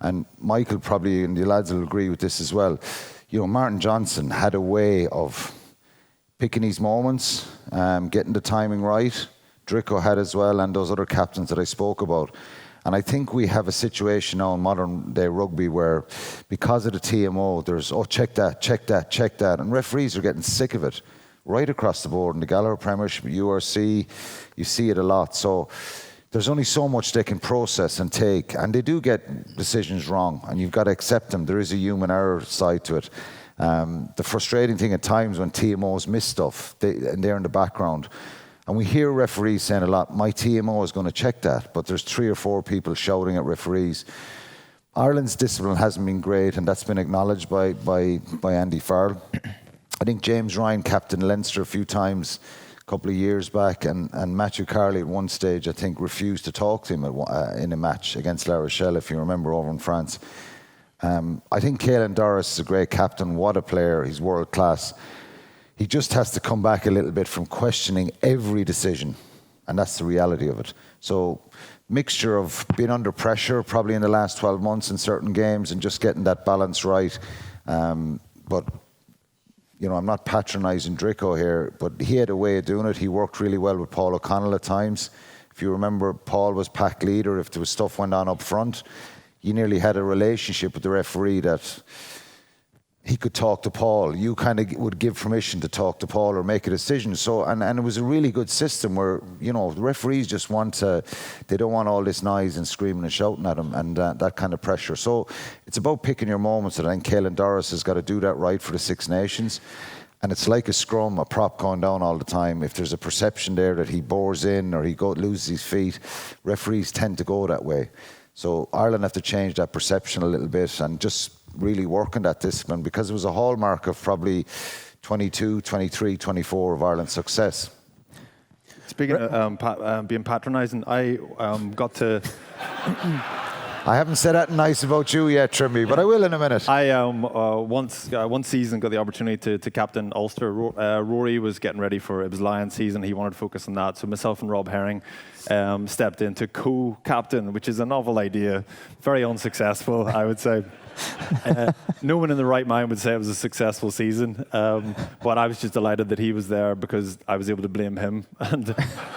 and Michael probably, and the lads will agree with this as well, Martin Johnson had a way of picking his moments, getting the timing right. Dricko had as well, and those other captains that I spoke about. And I think we have a situation now in modern day rugby where, because of the TMO, there's, check that, check that, check that. And referees are getting sick of it right across the board. In the Gallagher Premiership, URC, you see it a lot. So there's only so much they can process and take. And they do get decisions wrong, and you've got to accept them. There is a human error side to it. The frustrating thing at times when TMOs miss stuff, and they're in the background. And we hear referees saying a lot, my TMO is going to check that, but there's 3 or 4 people shouting at referees. Ireland's discipline hasn't been great, and that's been acknowledged by Andy Farrell. I think James Ryan captained Leinster a few times a couple of years back, and Matthew Carley at one stage, I think, refused to talk to him in a match against La Rochelle, if you remember, over in France. I think Caelan Doris is a great captain. What a player. He's world class. He just has to come back a little bit from questioning every decision, and that's the reality of it. So mixture of being under pressure probably in the last 12 months in certain games and just getting that balance right. But I'm not patronising Dricko here, but he had a way of doing it. He worked really well with Paul O'Connell at times. If you remember, Paul was pack leader. If there was stuff went on up front, you nearly had a relationship with the referee that he could talk to Paul. You kind of would give permission to talk to Paul or make a decision. So, and it was a really good system where, the referees just they don't want all this noise and screaming and shouting at them and that kind of pressure. So it's about picking your moments, and I think Caelan Doris has got to do that right for the Six Nations. And it's like a scrum, a prop going down all the time. If there's a perception there that he bores in or he loses his feet, referees tend to go that way. So Ireland have to change that perception a little bit and just really work on that discipline, because it was a hallmark of probably 22, 23, 24 of Ireland's success. Speaking of being patronising, I got to... I haven't said that nice about you yet, Trimby, but I will in a minute. I one season got the opportunity to captain Ulster. Rory was getting ready for it was Lions season. He wanted to focus on that. So myself and Rob Herring stepped in to co-captain, which is a novel idea. Very unsuccessful, I would say. No one in the right mind would say it was a successful season, but I was just delighted that he was there because I was able to blame him, and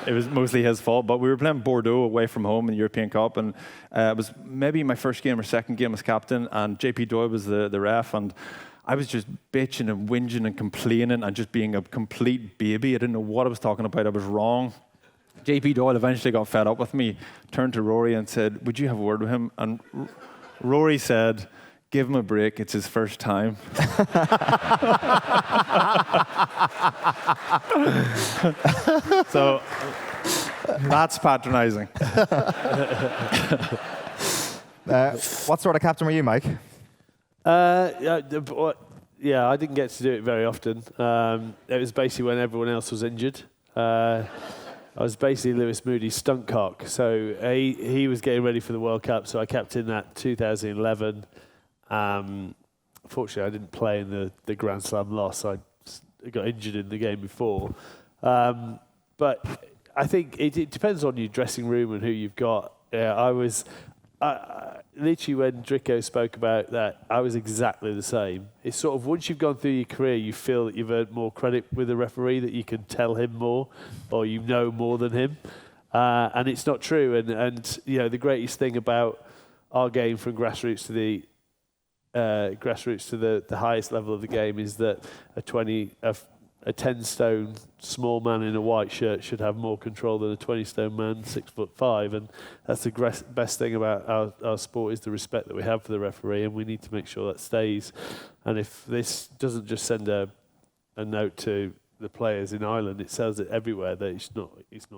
it was mostly his fault. But we were playing Bordeaux away from home in the European Cup, and it was maybe my first game or second game as captain, and JP Doyle was the ref, and I was just bitching and whinging and complaining and just being a complete baby. I didn't know what I was talking about. I was wrong. JP Doyle eventually got fed up with me, turned to Rory and said, "Would you have a word with him?" And Rory said, "Give him a break, it's his first time." So that's patronising. What sort of captain were you, Mike? Yeah, I didn't get to do it very often. It was basically when everyone else was injured. I was basically Lewis Moody's stunt cock. So he was getting ready for the World Cup, so I captained that 2011. Fortunately, I didn't play in the Grand Slam loss. I got injured in the game before. But I think it depends on your dressing room and who you've got. Yeah, I was literally, when Dricko spoke about that, I was exactly the same. It's sort of, once you've gone through your career, you feel that you've earned more credit with the referee, that you can tell him more or you know more than him. And it's not true. And you know, the greatest thing about our game from grassroots to the highest level of the game is that a 10-stone small man in a white shirt should have more control than a 20-stone man 6'5", and that's the best thing about our sport is the respect that we have for the referee, and we need to make sure that stays. And if this doesn't just send a note to the players in Ireland, it says it everywhere that it's not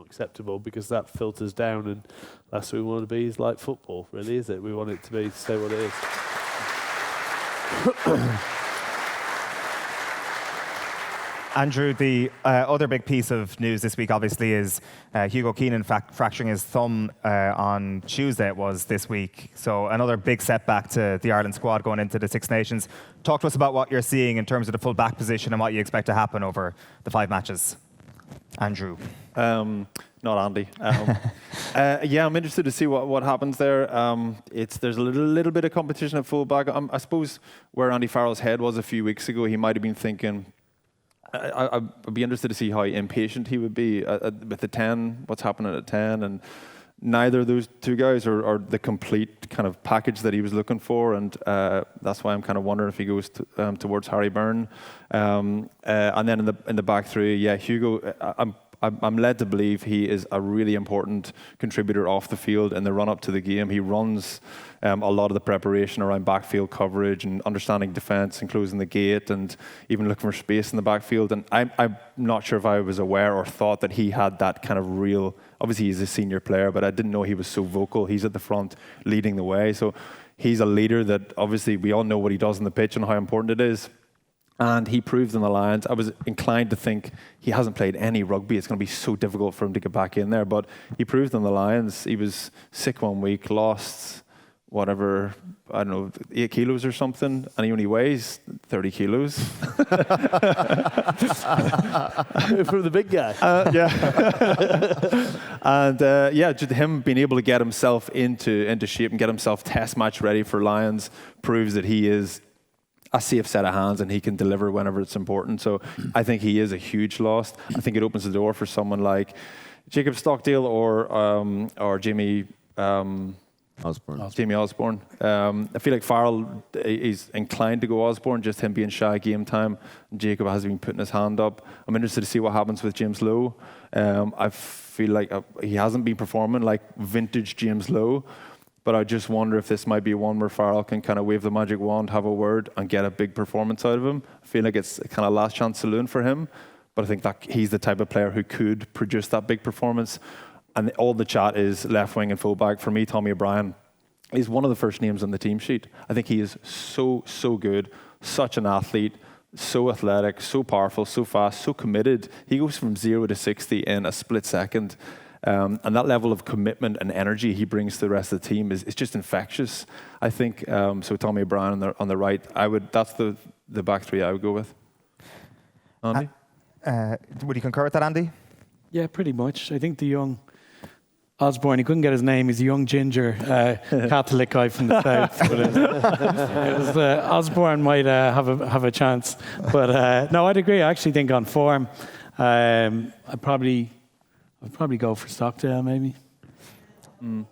acceptable, because that filters down, and that's what we want to be is like football, really, is it? We want it to stay what it is. Andrew, the other big piece of news this week, obviously, is Hugo Keenan fracturing his thumb on Tuesday, it was this week. So another big setback to the Ireland squad going into the Six Nations. Talk to us about what you're seeing in terms of the full back position and what you expect to happen over the 5 matches. Andrew. Not Andy. Yeah, I'm interested to see what happens there. There's a little bit of competition at full-back. I suppose where Andy Farrell's head was a few weeks ago, he might have been thinking, I'd be interested to see how impatient he would be with the 10, what's happening at 10, and neither of those two guys are the complete kind of package that he was looking for, and that's why I'm kind of wondering if he goes towards Harry Byrne. And then in the back three, yeah, Hugo, I'm led to believe he is a really important contributor off the field in the run-up to the game. He runs a lot of the preparation around backfield coverage and understanding defence and closing the gate and even looking for space in the backfield. And I'm not sure if I was aware or thought that he had that kind of real... Obviously, he's a senior player, but I didn't know he was so vocal. He's at the front leading the way. So he's a leader that obviously we all know what he does on the pitch and how important it is. And he proved in the Lions. I was inclined to think he hasn't played any rugby. It's going to be so difficult for him to get back in there. But he proved in the Lions. He was sick one week, lost whatever, I don't know, 8 kilos or something. And he only weighs 30 kilos. From the big guy. Yeah. And just him being able to get himself into shape and get himself test match ready for Lions proves that he is a safe set of hands and he can deliver whenever it's important. So I think he is a huge loss. I think it opens the door for someone like Jacob Stockdale or Jamie Osborne. Jamie Osborne. I feel like Farrell is inclined to go Osborne, just him being shy game time. Jacob has been putting his hand up. I'm interested to see what happens with James Lowe. I feel like he hasn't been performing like vintage James Lowe. But I just wonder if this might be one where Farrell can kind of wave the magic wand, have a word, and get a big performance out of him. I feel like it's a kind of last chance saloon for him. But I think that he's the type of player who could produce that big performance. And all the chat is left wing and fullback. For me, Tommy O'Brien is one of the first names on the team sheet. I think he is so good, such an athlete, so athletic, so powerful, so fast, so committed. He goes from 0 to 60 in a split second. And that level of commitment and energy he brings to the rest of the team is just infectious, I think. So Tommy O'Brien on the right, that's the back three I would go with. Andy? Would you concur with that, Andy? Yeah, pretty much. I think the young Osborne, he couldn't get his name. He's a young ginger Catholic guy from the south. But Osborne might have a chance. But no, I'd agree. I actually think on form, I'd probably go for Stockdale, maybe. We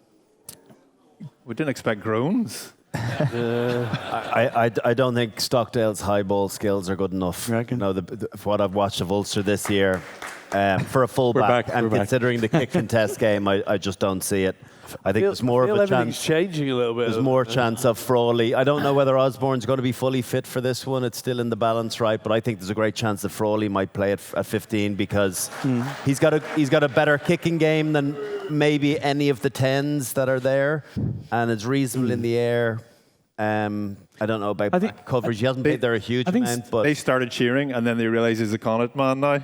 didn't expect groans. I don't think Stockdale's high ball skills are good enough. No, what I've watched of Ulster this year, for a fullback, and considering the kick contest game, I just don't see it. I think there's more of a chance. Changing a little bit. There's more chance of Frawley. I don't know whether Osborne's going to be fully fit for this one. It's still in the balance, right? But I think there's a great chance that Frawley might play it at 15 because he's got a better kicking game than maybe any of the 10s that are there, and it's reasonable in the air. I don't know about coverage. He hasn't played there a huge amount, but they started cheering and then they realised he's a Connacht man now.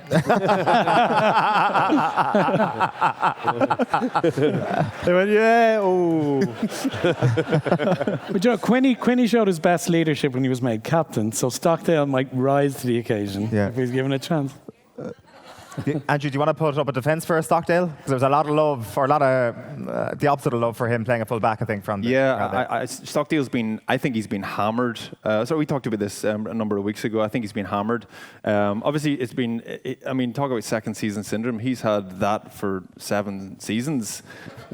They went, yeah, oh. But you know, Quinny showed his best leadership when he was made captain, so Stockdale might rise to the occasion if he's given a chance. Andrew, do you want to put up a defence for Stockdale? Because there was a lot of love, or a lot of the opposite of love for him playing a full back, I think, from the Stockdale's been, I think he's been hammered. So we talked about this a number of weeks ago. I think he's been hammered. Obviously, it's been, talk about second season syndrome. He's had that for 7 seasons.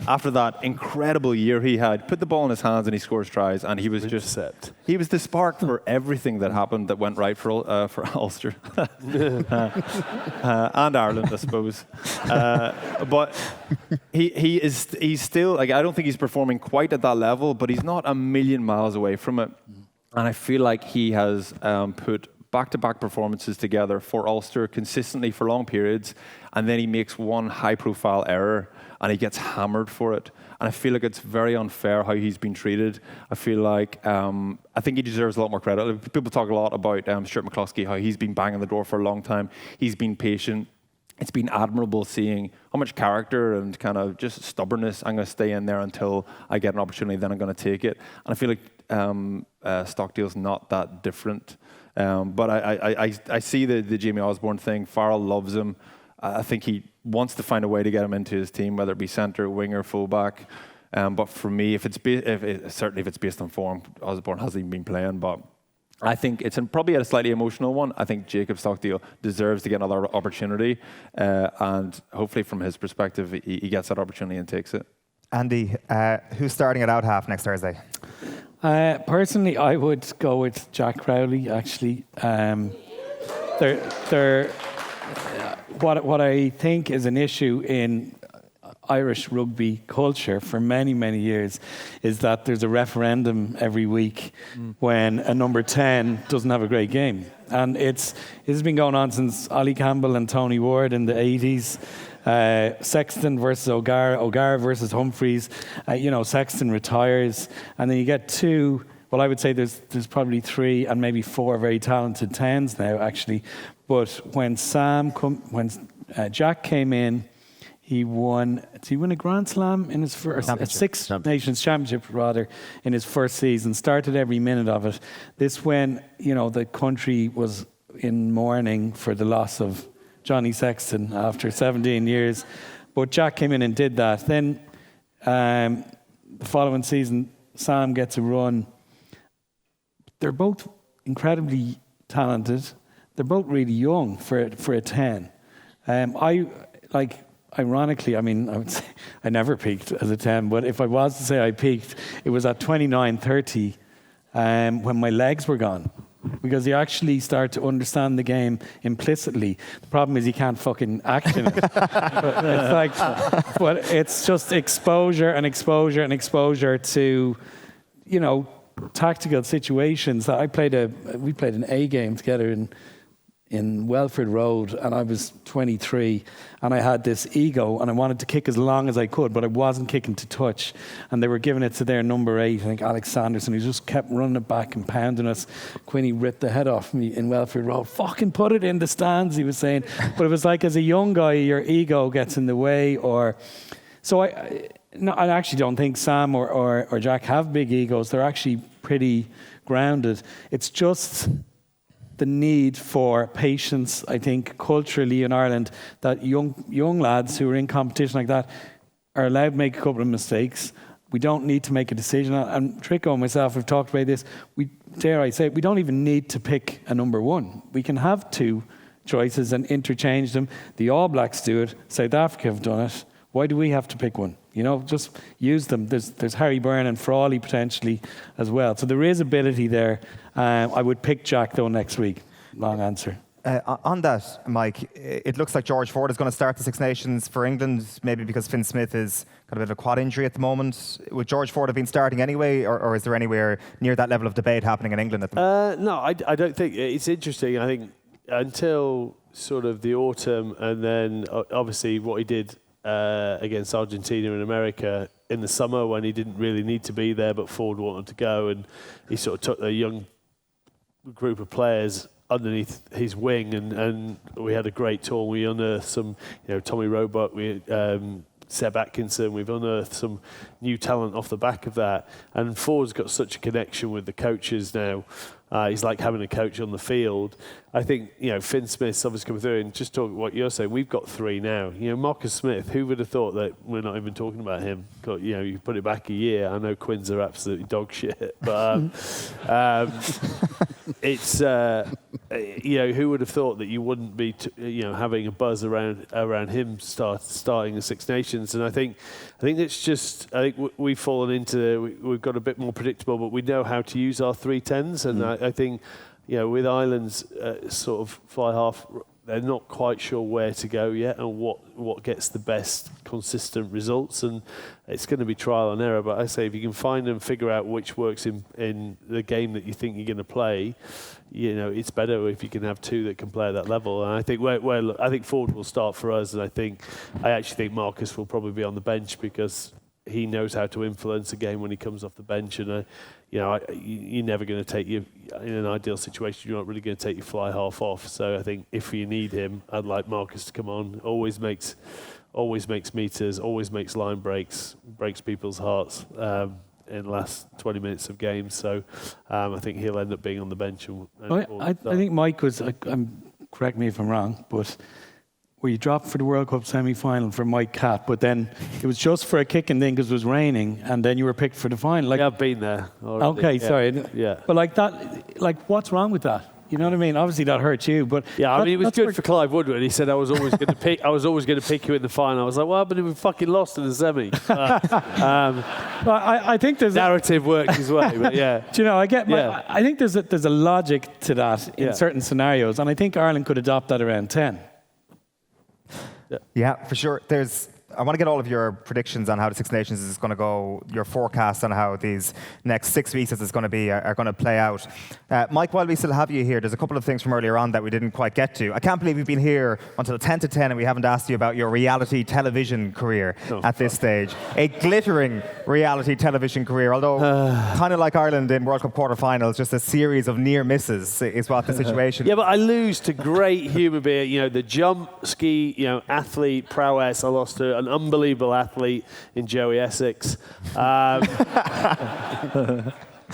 After that incredible year he had, put the ball in his hands and he scores tries, and he was just set. He was the spark for everything that happened that went right for Ulster. And Ireland, I suppose. But he's still, like, I don't think he's performing quite at that level, but he's not a million miles away from it. And I feel like he has put back-to-back performances together for Ulster consistently for long periods, and then he makes one high-profile error and he gets hammered for it. And I feel like it's very unfair how he's been treated. I feel like, I think he deserves a lot more credit. People talk a lot about Stuart McCloskey, how he's been banging the door for a long time. He's been patient. It's been admirable seeing how much character and kind of just stubbornness. I'm going to stay in there until I get an opportunity, then I'm going to take it. And I feel like Stockdale's not that different. But I see the Jamie Osborne thing. Farrell loves him. I think he wants to find a way to get him into his team, whether it be centre, winger, fullback. But for me, certainly if it's based on form, Osborne hasn't even been playing. But I think it's probably a slightly emotional one. I think Jacob Stockdale deserves to get another opportunity, and hopefully from his perspective, he gets that opportunity and takes it. Andy, who's starting at out half next Thursday? Personally, I would go with Jack Crowley, actually. What I think is an issue in Irish rugby culture for many, many years is that there's a referendum every week when a number 10 doesn't have a great game. And this has been going on since Ollie Campbell and Tony Ward in the 80s. Sexton versus O'Gara versus Humphreys. Sexton retires, and then you get 2. Well, I would say there's probably 3 and maybe 4 very talented 10s now, actually. But when Jack came in, he won. Did he win a Grand Slam in his first? A Six Nations Championship, rather, in his first season. Started every minute of it. This when the country was in mourning for the loss of Johnny Sexton after 17 years. But Jack came in and did that. Then the following season, Sam gets a run. They're both incredibly talented. They're both really young for a 10. Ironically, I would say I never peaked as a 10, but if I was to say I peaked, it was at 29, 30 when my legs were gone. Because you actually start to understand the game implicitly. The problem is you can't fucking act in it. But it's just exposure and exposure and exposure to, tactical situations. We played an A game together in Welford Road, and I was 23, and I had this ego, and I wanted to kick as long as I could, but I wasn't kicking to touch, and they were giving it to their number 8, I think Alex Sanderson, who just kept running it back and pounding us. Quinny ripped the head off me in Welford Road. Fucking put it in the stands, he was saying. But it was like, as a young guy, your ego gets in the way, so I actually don't think Sam or Jack have big egos. They're actually pretty grounded. It's just the need for patience, I think, culturally in Ireland, that young lads who are in competition like that are allowed to make a couple of mistakes. We don't need to make a decision. And Trico and myself have talked about this. We don't even need to pick a number 1. We can have 2 choices and interchange them. The All Blacks do it. South Africa have done it. Why do we have to pick one? Just use them. There's Harry Byrne and Frawley potentially as well. So there is ability there. I would pick Jack, though, next week. Long answer. On that, Mike, it looks like George Ford is going to start the Six Nations for England, maybe because Finn Smith has got a bit of a quad injury at the moment. Would George Ford have been starting anyway, or is there anywhere near that level of debate happening in England at the moment? No, I don't think. It's interesting. I think until sort of the autumn, and then obviously what he did against Argentina and America in the summer when he didn't really need to be there, but Ford wanted to go, and he sort of took a young group of players underneath his wing, and we had a great tour. We unearthed some, Tommy Roebuck, Seb Atkinson. We've unearthed some new talent off the back of that. And Ford's got such a connection with the coaches now. He's like having a coach on the field. I think, Finn Smith's obviously coming through, and just talking what you're saying, we've got 3 now. Marcus Smith, who would have thought that we're not even talking about him? You put it back a year. I know Quins are absolutely dog shit, but it's, who would have thought that you wouldn't be, having a buzz around him starting the Six Nations? And I think it's just, we've fallen into, we've got a bit more predictable, but we know how to use our 310s, and I think, with Ireland's sort of fly half, they're not quite sure where to go yet and what gets the best consistent results, and it's going to be trial and error. But I say if you can find and figure out which works in the game that you think you're going to play, it's better if you can have 2 that can play at that level. And I think I think Ford will start for us, and I actually think Marcus will probably be on the bench because he knows how to influence a game when he comes off the bench, and you're never going to take in an ideal situation, you're not really going to take your fly half off. So I think if you need him, I'd like Marcus to come on. Always makes meters, always makes line breaks people's hearts in the last 20 minutes of games. So I think he'll end up being on the bench. I think Mike was, correct me if I'm wrong, but where you dropped for the World Cup semi-final for Mike Catt, but then it was just for a kicking thing because it was raining, and then you were picked for the final. I've been there already. Okay, sorry. Yeah. But like that, what's wrong with that? You know what I mean? Obviously that hurts you, but it was good for Clive Woodward. He said I was always going to pick. I was always going to pick you in the final. I was like, well, but we fucking lost in the semi. I think there's narrative works his way, but yeah. Do you know? I think there's a logic to that in certain scenarios, and I think Ireland could adopt that around 10. Yeah, for sure. I want to get all of your predictions on how the Six Nations is going to go, your forecast on how these next 6 weeks are going to play out. Mike, while we still have you here, there's a couple of things from earlier on that we didn't quite get to. I can't believe we've been here until 10 to 10 and we haven't asked you about your reality television career at this stage. A glittering reality television career, although kind of like Ireland in World Cup quarterfinals, just a series of near misses is what the situation is. Yeah, but I lose to great human being, the jump, ski, athlete, prowess. I lost to an unbelievable athlete in Joey Essex.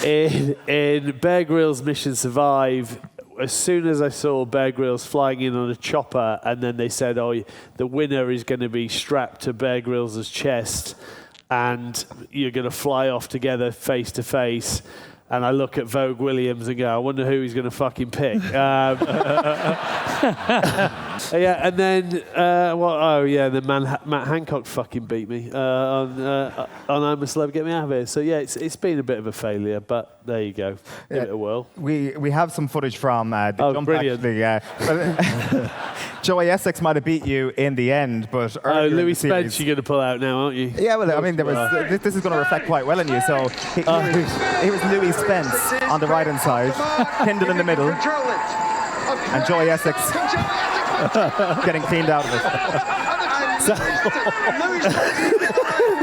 In Bear Grylls' Mission Survive, as soon as I saw Bear Grylls flying in on a chopper, and then they said, the winner is going to be strapped to Bear Grylls' chest, and you're going to fly off together face to face. And I look at Vogue Williams and go, I wonder who he's going to fucking pick. And then, then Matt Hancock fucking beat me on I'm a Celeb, Get Me Out of Here. So yeah, it's been a bit of a failure, but there you go. Give it a whirl. We have some footage from the jump, brilliant. actually. Joey Essex might have beat you in the end, but Louis Spence, you're going to pull out now, aren't you? Yeah, well, I mean, this is going to reflect quite well on you. So here was Louis Spence on the right-hand side, Tindall in the middle, and Joey Essex getting cleaned out of it.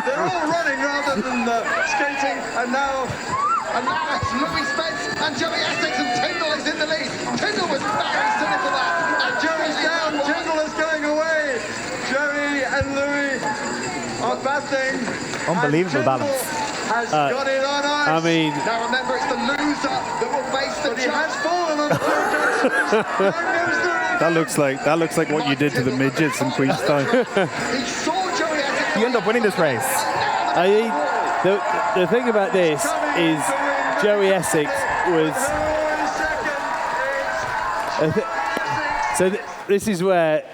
They're all running rather than skating, and now it's Louis Spence and Joey Essex, and Tindall is in the lead. Tindall was very cynical there, and Joey's down. Tindall is going away. Joey and Louis are battling. Unbelievable balance. Has got it on ice. I mean, now remember, it's the loser that will face the judge. He has fallen on the That looks like what you did to the midgets in Queenstown. He saw Joey Essex. You end up winning this race. The thing about this is Joey Essex was. This is where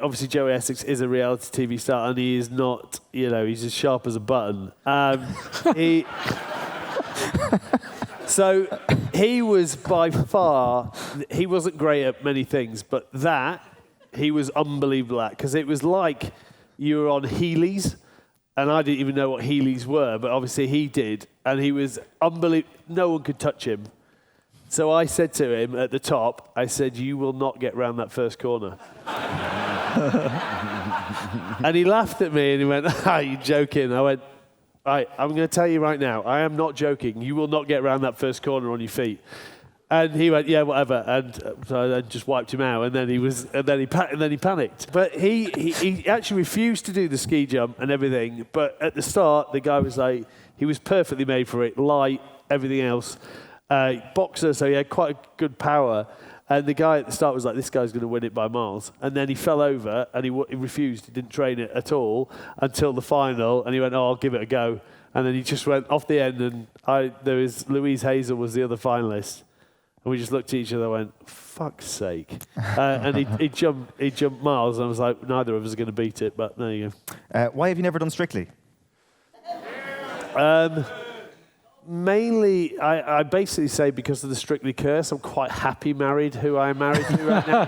obviously Joey Essex is a reality TV star, and he is not, he's as sharp as a button. So he was by far, he wasn't great at many things, but he was unbelievable at, because it was like you were on Heelys, and I didn't even know what Heelys were, but obviously he did, and he was unbelievable. No one could touch him. So I said to him at the top, you will not get round that first corner. And he laughed at me and he went, you're joking. I went, right, I'm going to tell you right now, I am not joking. You will not get round that first corner on your feet. And he went, yeah, whatever, and so I just wiped him out. And then he panicked. But he actually refused to do the ski jump and everything. But at the start, the guy was like, he was perfectly made for it, light, everything else. Boxer, so he had quite a good power. And the guy at the start was like, this guy's going to win it by miles. And then he fell over and he refused. He didn't train it at all until the final. And he went, I'll give it a go. And then he just went off the end. And Louise Hazel was the other finalist. And we just looked at each other and went, fuck's sake. And he jumped miles. And I was like, neither of us are going to beat it. But there you go. Why have you never done Strictly? Mainly, I basically say because of the Strictly curse, I'm quite happy married who I am married to right now.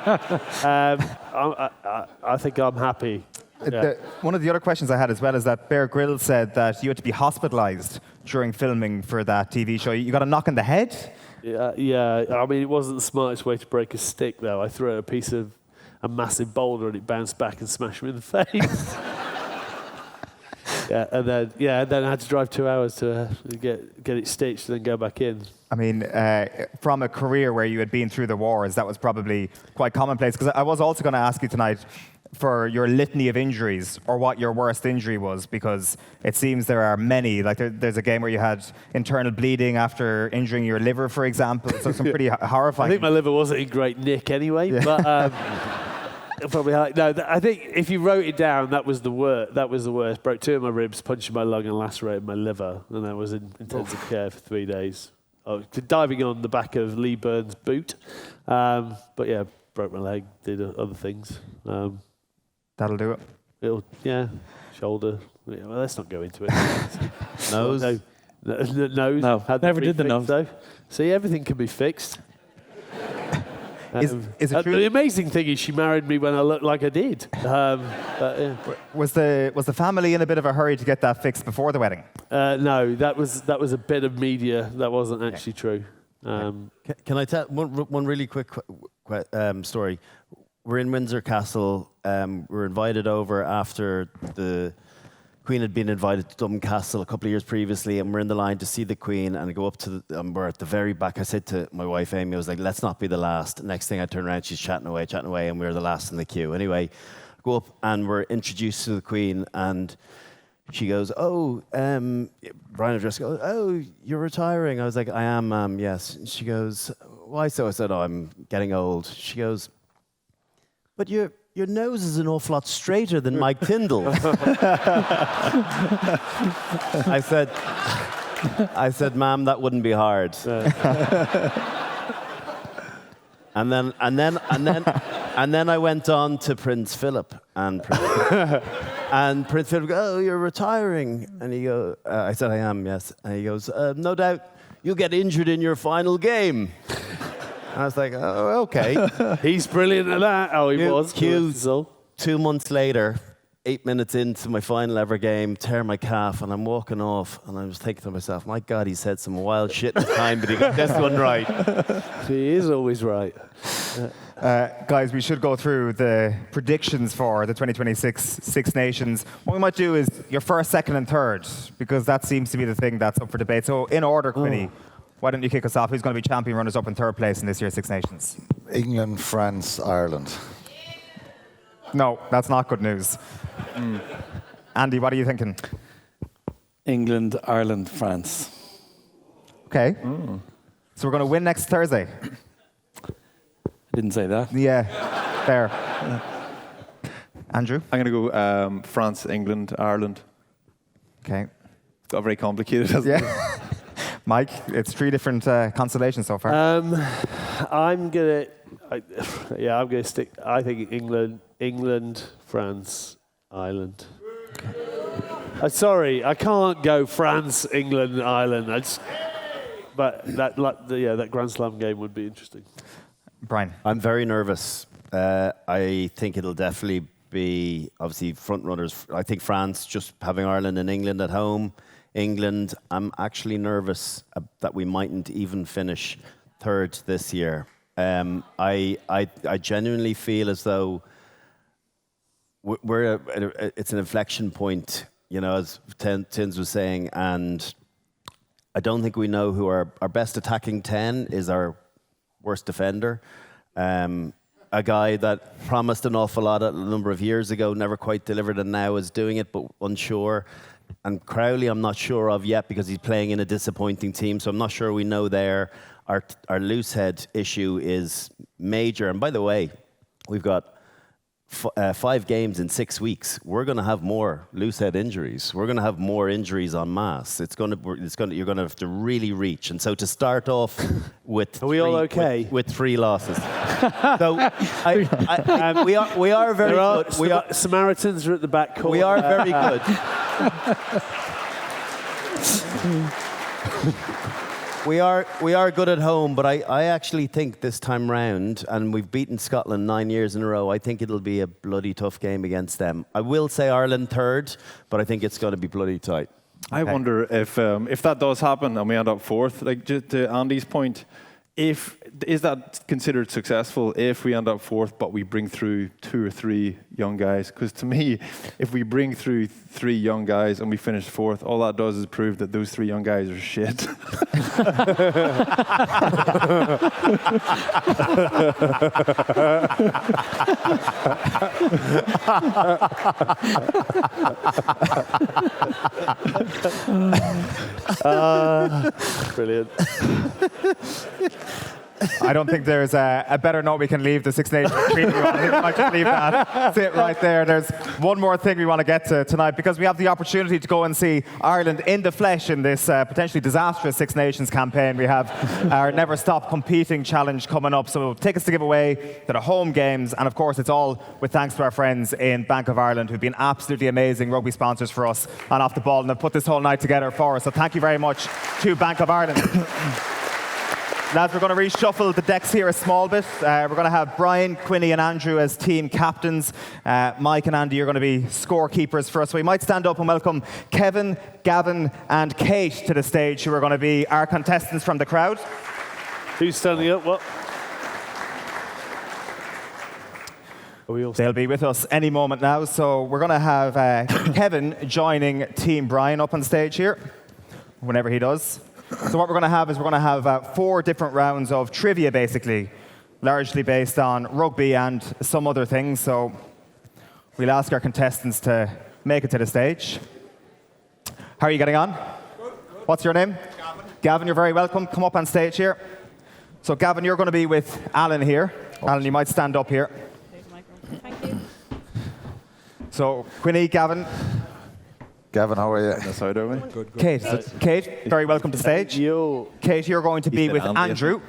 I think I'm happy. Yeah. One of the other questions I had as well is that Bear Grylls said that you had to be hospitalised during filming for that TV show. You got a knock in the head? Yeah. I mean, it wasn't the smartest way to break a stick, though. I threw out a massive boulder and it bounced back and smashed me in the face. And then I had to drive 2 hours to get it stitched and then go back in. I mean, from a career where you had been through the wars, that was probably quite commonplace. Because I was also going to ask you tonight for your litany of injuries or what your worst injury was, because it seems there are many. Like there's a game where you had internal bleeding after injuring your liver, for example. So some pretty horrifying. I think my liver wasn't in great nick anyway, but. Probably no. I think if you wrote it down, that was the worst. Broke 2 of my ribs, punctured my lung, and lacerated my liver, and I was in intensive care for 3 days. Diving on the back of Lee Burns' boot, but yeah, broke my leg. Did other things. That'll do it. Shoulder. Yeah, well, let's not go into it. Nose. Nose. No, never did the nose. Though. See, everything can be fixed. Is it true? The amazing thing is she married me when I looked like I did. But, yeah. Was the family in a bit of a hurry to get that fixed before the wedding? No, that was a bit of media. That wasn't actually true. Can I tell one really quick story? We're in Windsor Castle. We're invited over after the Queen had been invited to Dublin Castle a couple of years previously, and we're in the line to see the Queen, and I go up to we're at the very back. I said to my wife Amy, I was like, let's not be the last. Next thing I turn around, she's chatting away, and we're the last in the queue. Anyway, I go up and we're introduced to the Queen, and she goes, Brian O'Driscoll goes, oh, you're retiring. I was like, I am, yes. And she goes, why so? I said, I'm getting old. She goes, but your nose is an awful lot straighter than Mike Tindall. I said, ma'am, that wouldn't be hard. And then I went on to Prince Philip, and Prince Philip goes, oh, you're retiring. And he goes, I said, I am, yes. And he goes, no doubt you'll get injured in your final game. I was like, oh, okay. He's brilliant at that. Oh, he was. 2 months later, 8 minutes into my final ever game, tear my calf, and I'm walking off, and I was thinking to myself, my God, he said some wild shit in time, but he got this one right. He is always right. Guys, we should go through the predictions for the 2026 Six Nations. What we might do is your first, second, and third, because that seems to be the thing that's up for debate. So, in order, Quinny, why don't you kick us off? Who's going to be champion runners-up in third place in this year's Six Nations? England, France, Ireland. No, that's not good news. Andy, what are you thinking? England, Ireland, France. Okay. So we're going to win next Thursday. I didn't say that. Yeah, fair. Andrew? I'm going to go France, England, Ireland. Okay. It's got very complicated, hasn't it? Mike, it's 3 different constellations so far. I'm gonna stick. I think England, France, Ireland. Okay. Sorry, I can't go France, England, Ireland. But that Grand Slam game would be interesting. Brian, I'm very nervous. I think it'll definitely be obviously front runners. I think France, just having Ireland and England at home. England, I'm actually nervous that we mightn't even finish third this year. I genuinely feel as though it's an inflection point, as Tins was saying, and I don't think we know who our best attacking 10 is our worst defender. A guy that promised an awful lot a number of years ago, never quite delivered, and now is doing it, but unsure. And Crowley, I'm not sure of yet because he's playing in a disappointing team, so I'm not sure we know there. Our loose head issue is major. And by the way, we've got 5 games in 6 weeks. We're going to have more loose head injuries. We're going to have more injuries en masse. You're going to have to really reach. And so to start off with, are we all okay? With 3 losses. So we are very good. Samaritans are at the back corner. We are very good. We are good at home, but I actually think this time round, and we've beaten Scotland 9 years in a row, I think it'll be a bloody tough game against them. I will say Ireland third, but I think it's going to be bloody tight. I wonder if that does happen and we end up fourth, like just to Andy's point, is that considered successful if we end up fourth but we bring through 2 or 3 young guys? Because to me, if we bring through 3 young guys and we finish fourth, all that does is prove that those 3 young guys are shit. Brilliant. I don't think there's a better note we can leave the Six Nations treaty on. I think we might just leave that. Sit right there. There's one more thing we want to get to tonight because we have the opportunity to go and see Ireland in the flesh in this potentially disastrous Six Nations campaign. We have our Never Stop Competing challenge coming up. So tickets to give away to the home games. And of course, it's all with thanks to our friends in Bank of Ireland who've been absolutely amazing rugby sponsors for us on Off the Ball and have put this whole night together for us. So thank you very much to Bank of Ireland. Lads, we're going to reshuffle the decks here a small bit. We're going to have Brian, Quinny and Andrew as team captains. Mike and Andy are going to be scorekeepers for us. So we might stand up and welcome Kevin, Gavin and Kate to the stage, who are going to be our contestants from the crowd. Who's standing up? What? They'll be with us any moment now. So we're going to have Kevin joining Team Brian up on stage here, whenever he does. So what we're going to have is we're going to have 4 different rounds of trivia, basically, largely based on rugby and some other things. So we'll ask our contestants to make it to the stage. How are you getting on? Good. What's your name? Gavin. Gavin, you're very welcome. Come up on stage here. So Gavin, you're going to be with Alan here. Alan, you might stand up here. Thank you. So Quinny, Gavin. Gavin, how are you? That's how do we? Good. Kate, Kate, very welcome to stage. Kate, you're going to be with Andrew.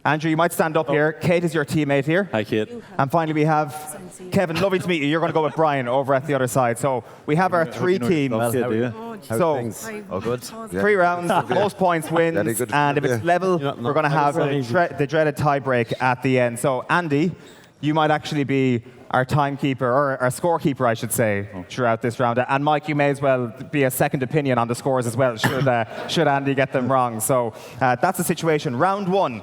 Andrew, you might stand up here. Kate is your teammate here. Hi, Kate. And finally, we have Kevin. Lovely to meet you. You're going to go with Brian over at the other side. So we have our 3 teams. So, good. 3 rounds, most points wins, and if it's level, we're going to have the dreaded tie-break at the end. So, Andy, you might actually be our timekeeper, or our scorekeeper, I should say, throughout this round. And Mike, you may as well be a second opinion on the scores as well, should Andy get them wrong. So that's the situation. Round 1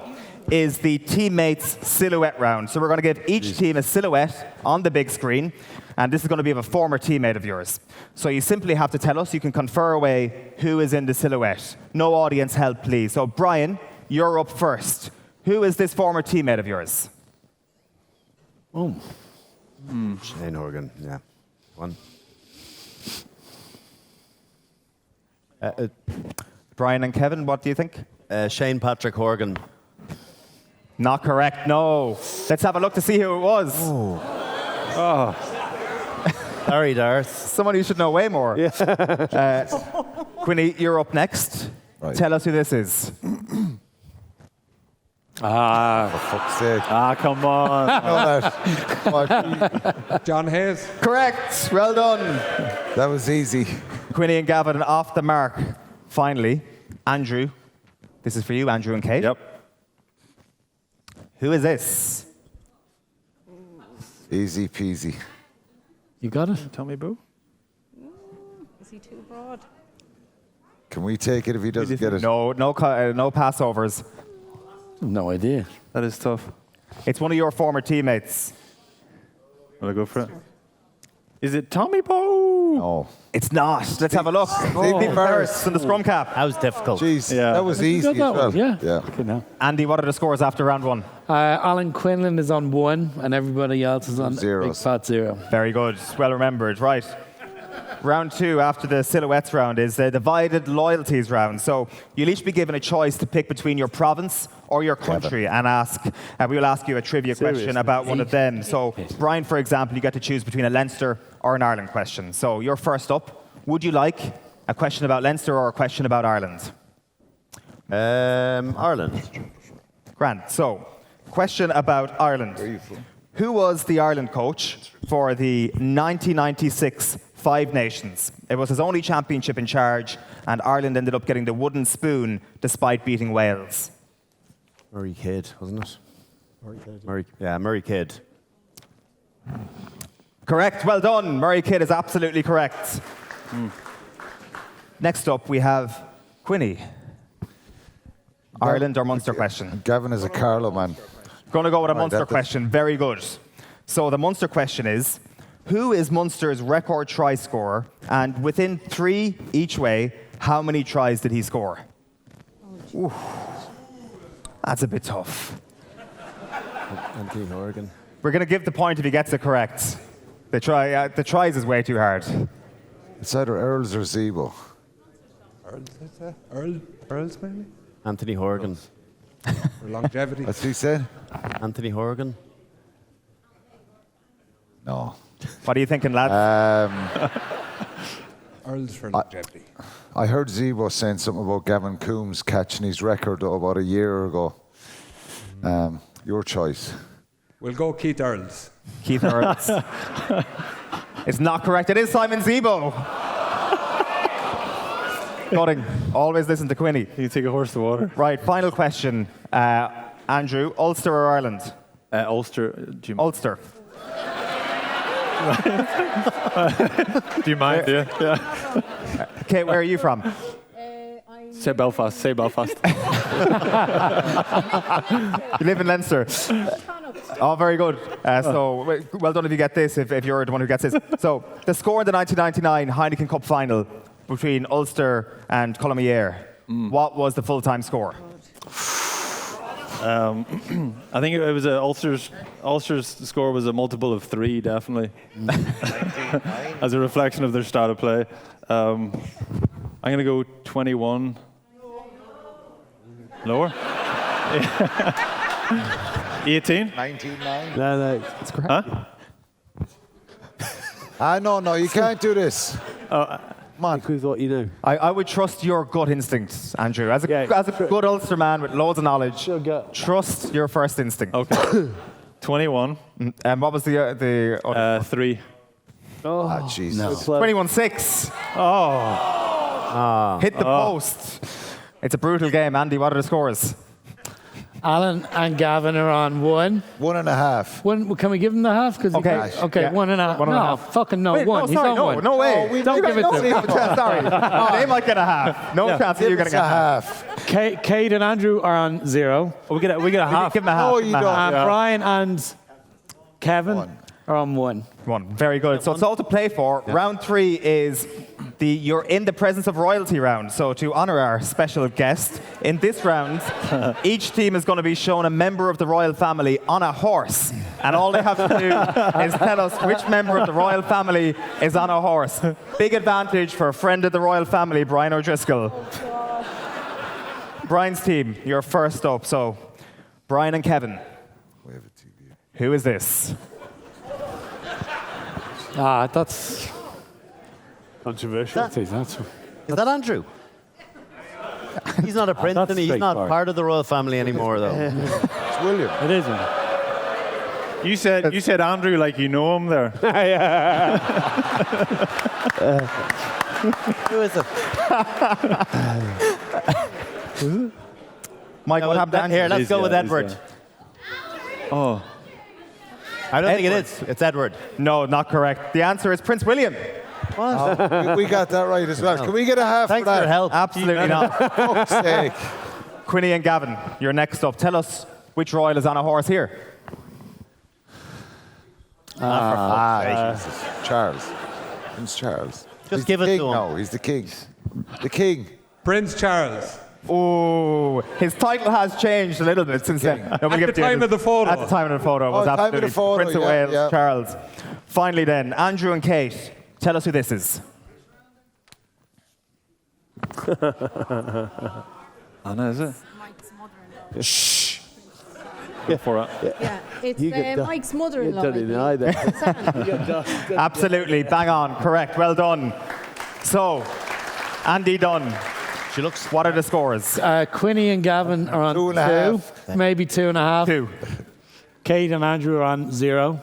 is the teammates silhouette round. So we're going to give each team a silhouette on the big screen, and this is going to be of a former teammate of yours. So you simply have to tell us, you can confer away who is in the silhouette. No audience help, please. So Brian, you're up first. Who is this former teammate of yours? Shane Horgan, yeah. 1. Brian and Kevin, what do you think? Shane Patrick Horgan. Not correct, no. Let's have a look to see who it was. Sorry, Darth. Someone you should know way more. Yeah. Quinny, you're up next. Right. Tell us who this is. For fuck's sake. Come on. John Hayes. Correct. Well done. That was easy. Quinny and Gavin off the mark. Finally, Andrew. This is for you, Andrew and Kate. Yep. Who is this? Easy peasy. You got it? Tell me, boo. Is he too broad? Can we take it if he doesn't get it? No passovers. No idea. That is tough. It's one of your former teammates. Will I go for it? Is it Tommy Bow? No. It's not. Let's have a look. Steve Ferris in the scrum cap. That was difficult. Jeez, Yeah. that was easy as well. Yeah. Yeah. Okay, now. Andy, what are the scores after round 1? Alan Quinlan is on 1 and everybody else is on Zeros. big fat 0. Very good. Well remembered. Right. Round 2 after the silhouettes round is the divided loyalties round. So you'll each be given a choice to pick between your province or your country and we will ask you a trivia question about one of them. So Brian, for example, you get to choose between a Leinster or an Ireland question. So you're first up. Would you like a question about Leinster or a question about Ireland? Ireland. Grant. So, question about Ireland. Where are you from? Who was the Ireland coach for the 1996 Five Nations? It was his only championship in charge, and Ireland ended up getting the wooden spoon despite beating Wales. Murray Kidd, wasn't it? Murray Kidd. Correct. Well done. Murray Kidd is absolutely correct. Next up, we have Quinny. Ireland or Munster question? Gavin is a Carlow man. Going to go with a Munster question. Very good. So the Munster question is, who is Munster's record try scorer? And within 3 each way, how many tries did he score? Ooh, that's a bit tough. Anthony Horgan. We're going to give the point if he gets it correct. The tries is way too hard. It's either Earls or Zebo. Earls maybe? Anthony Horgan. For longevity. That's what he said? Anthony Horgan. No. What are you thinking, lads? Earls for longevity. I heard Zebo saying something about Gavin Coombs catching his record about a year ago. Your choice. We'll go Keith Earls. Keith Earls. It's not correct. It is Simon Zebo. Cutting. Always listen to Quinny. You take a horse to water. Right, final question. Andrew, Ulster or Ireland? Ulster. Ulster. Do you mind? Yeah. Okay, where are you from? Say Belfast. You live in Leinster. Oh, very good. So, well done if you get this, if you're the one who gets this. So, the score in the 1999 Heineken Cup final between Ulster and Colomiers, what was the full-time score? I think it was Ulster's score was a multiple of 3, definitely. As a reflection of their style of play. I'm going to go 21. Lower? 18? 19-9. No, it's correct. Huh? No, you can't do this. Man. Who thought you knew? I would trust your gut instincts, Andrew. As a good Ulster man with loads of knowledge, trust your first instinct. Okay. 21. And what was the other? 3. Oh, Jesus. No. 21-6. Hit the post. It's a brutal game. Andy, what are the scores? Alan and Gavin are on 1. 1.5. Can we give him the half? Okay. Yeah. 1.5. No, fucking no. Wait, 1. He's on 1. No way. Don't give it to him. Sorry. They might get a half. No chance of you getting a half. Kate and Andrew are on 0. We get a half. Give them a half. No, you don't. Brian and Kevin are on 1. 1. Very good. So it's all to play for. Yeah. Round 3 is you're in the presence of royalty round. So to honour our special guest, in this round, each team is going to be shown a member of the royal family on a horse. And all they have to do is tell us which member of the royal family is on a horse. Big advantage for a friend of the royal family, Brian O'Driscoll. Brian's team, you're first up. So, Brian and Kevin. We have a TV. Who is this? That's controversial. Is that Andrew? He's not a prince, and he's not part of the royal family anymore, though. It's William. It isn't. You said Andrew like you know him there. Who is it? Mike, what happened to Andrew? Here, let's go with Edward. Oh. I don't think it is. It's Edward. No, not correct. The answer is Prince William. What? We got that right as well. Can we get a half Thanks for that? for your help. Absolutely not. Fuck's sake. Quinny and Gavin, you're next up. Tell us which royal is on a horse here. Jesus. Charles. Prince Charles. Just give it to him. No, he's the king. The king. Prince Charles. Oh, his title has changed a little bit since then. At the time of the photo. At the time of the photo, it was absolutely Prince of Wales, Charles. Finally then, Andrew and Kate, tell us who this is. Anna, is it? Mike's mother-in-law. Shh. Go for it. Yeah, it's Mike's mother-in-law. Absolutely, bang on, correct, well done. So, Andy Dunne. She looks. What are the scores? Quinny and Gavin are on 2.5. Maybe 2.5. 2. Kate and Andrew are on 0.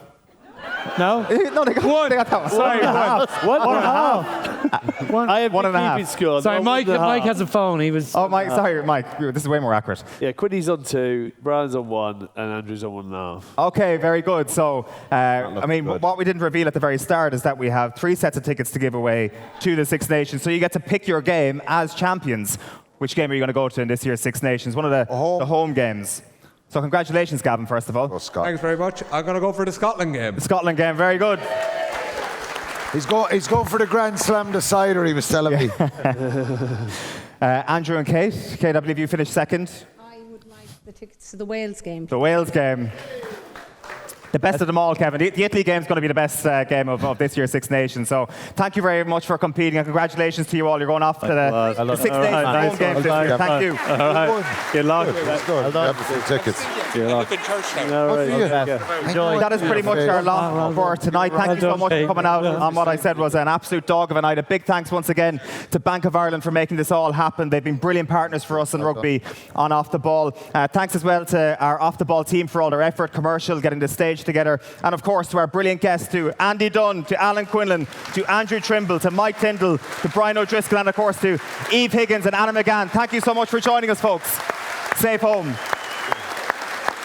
No? No, they got one. They got that one. Sorry, 1.5. I have 1.5. score. Sorry, Mike has a phone. He was. Oh, Mike. Sorry, Mike. This is way more accurate. Yeah, Quinny's on 2, Brian's on 1, and Andrew's on 1.5. Okay, very good. So, I mean, what we didn't reveal at the very start is that we have 3 sets of tickets to give away to the Six Nations. So you get to pick your game as champions. Which game are you going to go to in this year's Six Nations? One of the home games. So congratulations, Gavin, first of all. Thanks very much. I'm going to go for the Scotland game. The Scotland game, very good. He's going for the Grand Slam decider, he was telling me. Andrew and Kate. Kate, I believe you finished second. I would like the tickets to the Wales game. The Wales game. The best of them all, Kevin. The Italy game is going to be the best game of this year's Six Nations. So thank you very much for competing and congratulations to you all. You're going off to the Six Nations home game this year. Thank you. All right. Good luck. Well done. Tickets. Good luck. That is pretty much our lot for tonight. Thank you so much for coming out on what I said was an absolute dog of a night. A big thanks once again to Bank of Ireland for making this all happen. They've been brilliant partners for us in rugby on Off the Ball. Thanks as well to our Off the Ball team for all their effort, commercial, getting the stage together, and of course to our brilliant guests, to Andy Dunne, to Alan Quinlan, to Andrew Trimble, to Mike Tindall, to Brian O'Driscoll, and of course to Eve Higgins and Anna McGann. Thank you so much for joining us, folks. Safe home.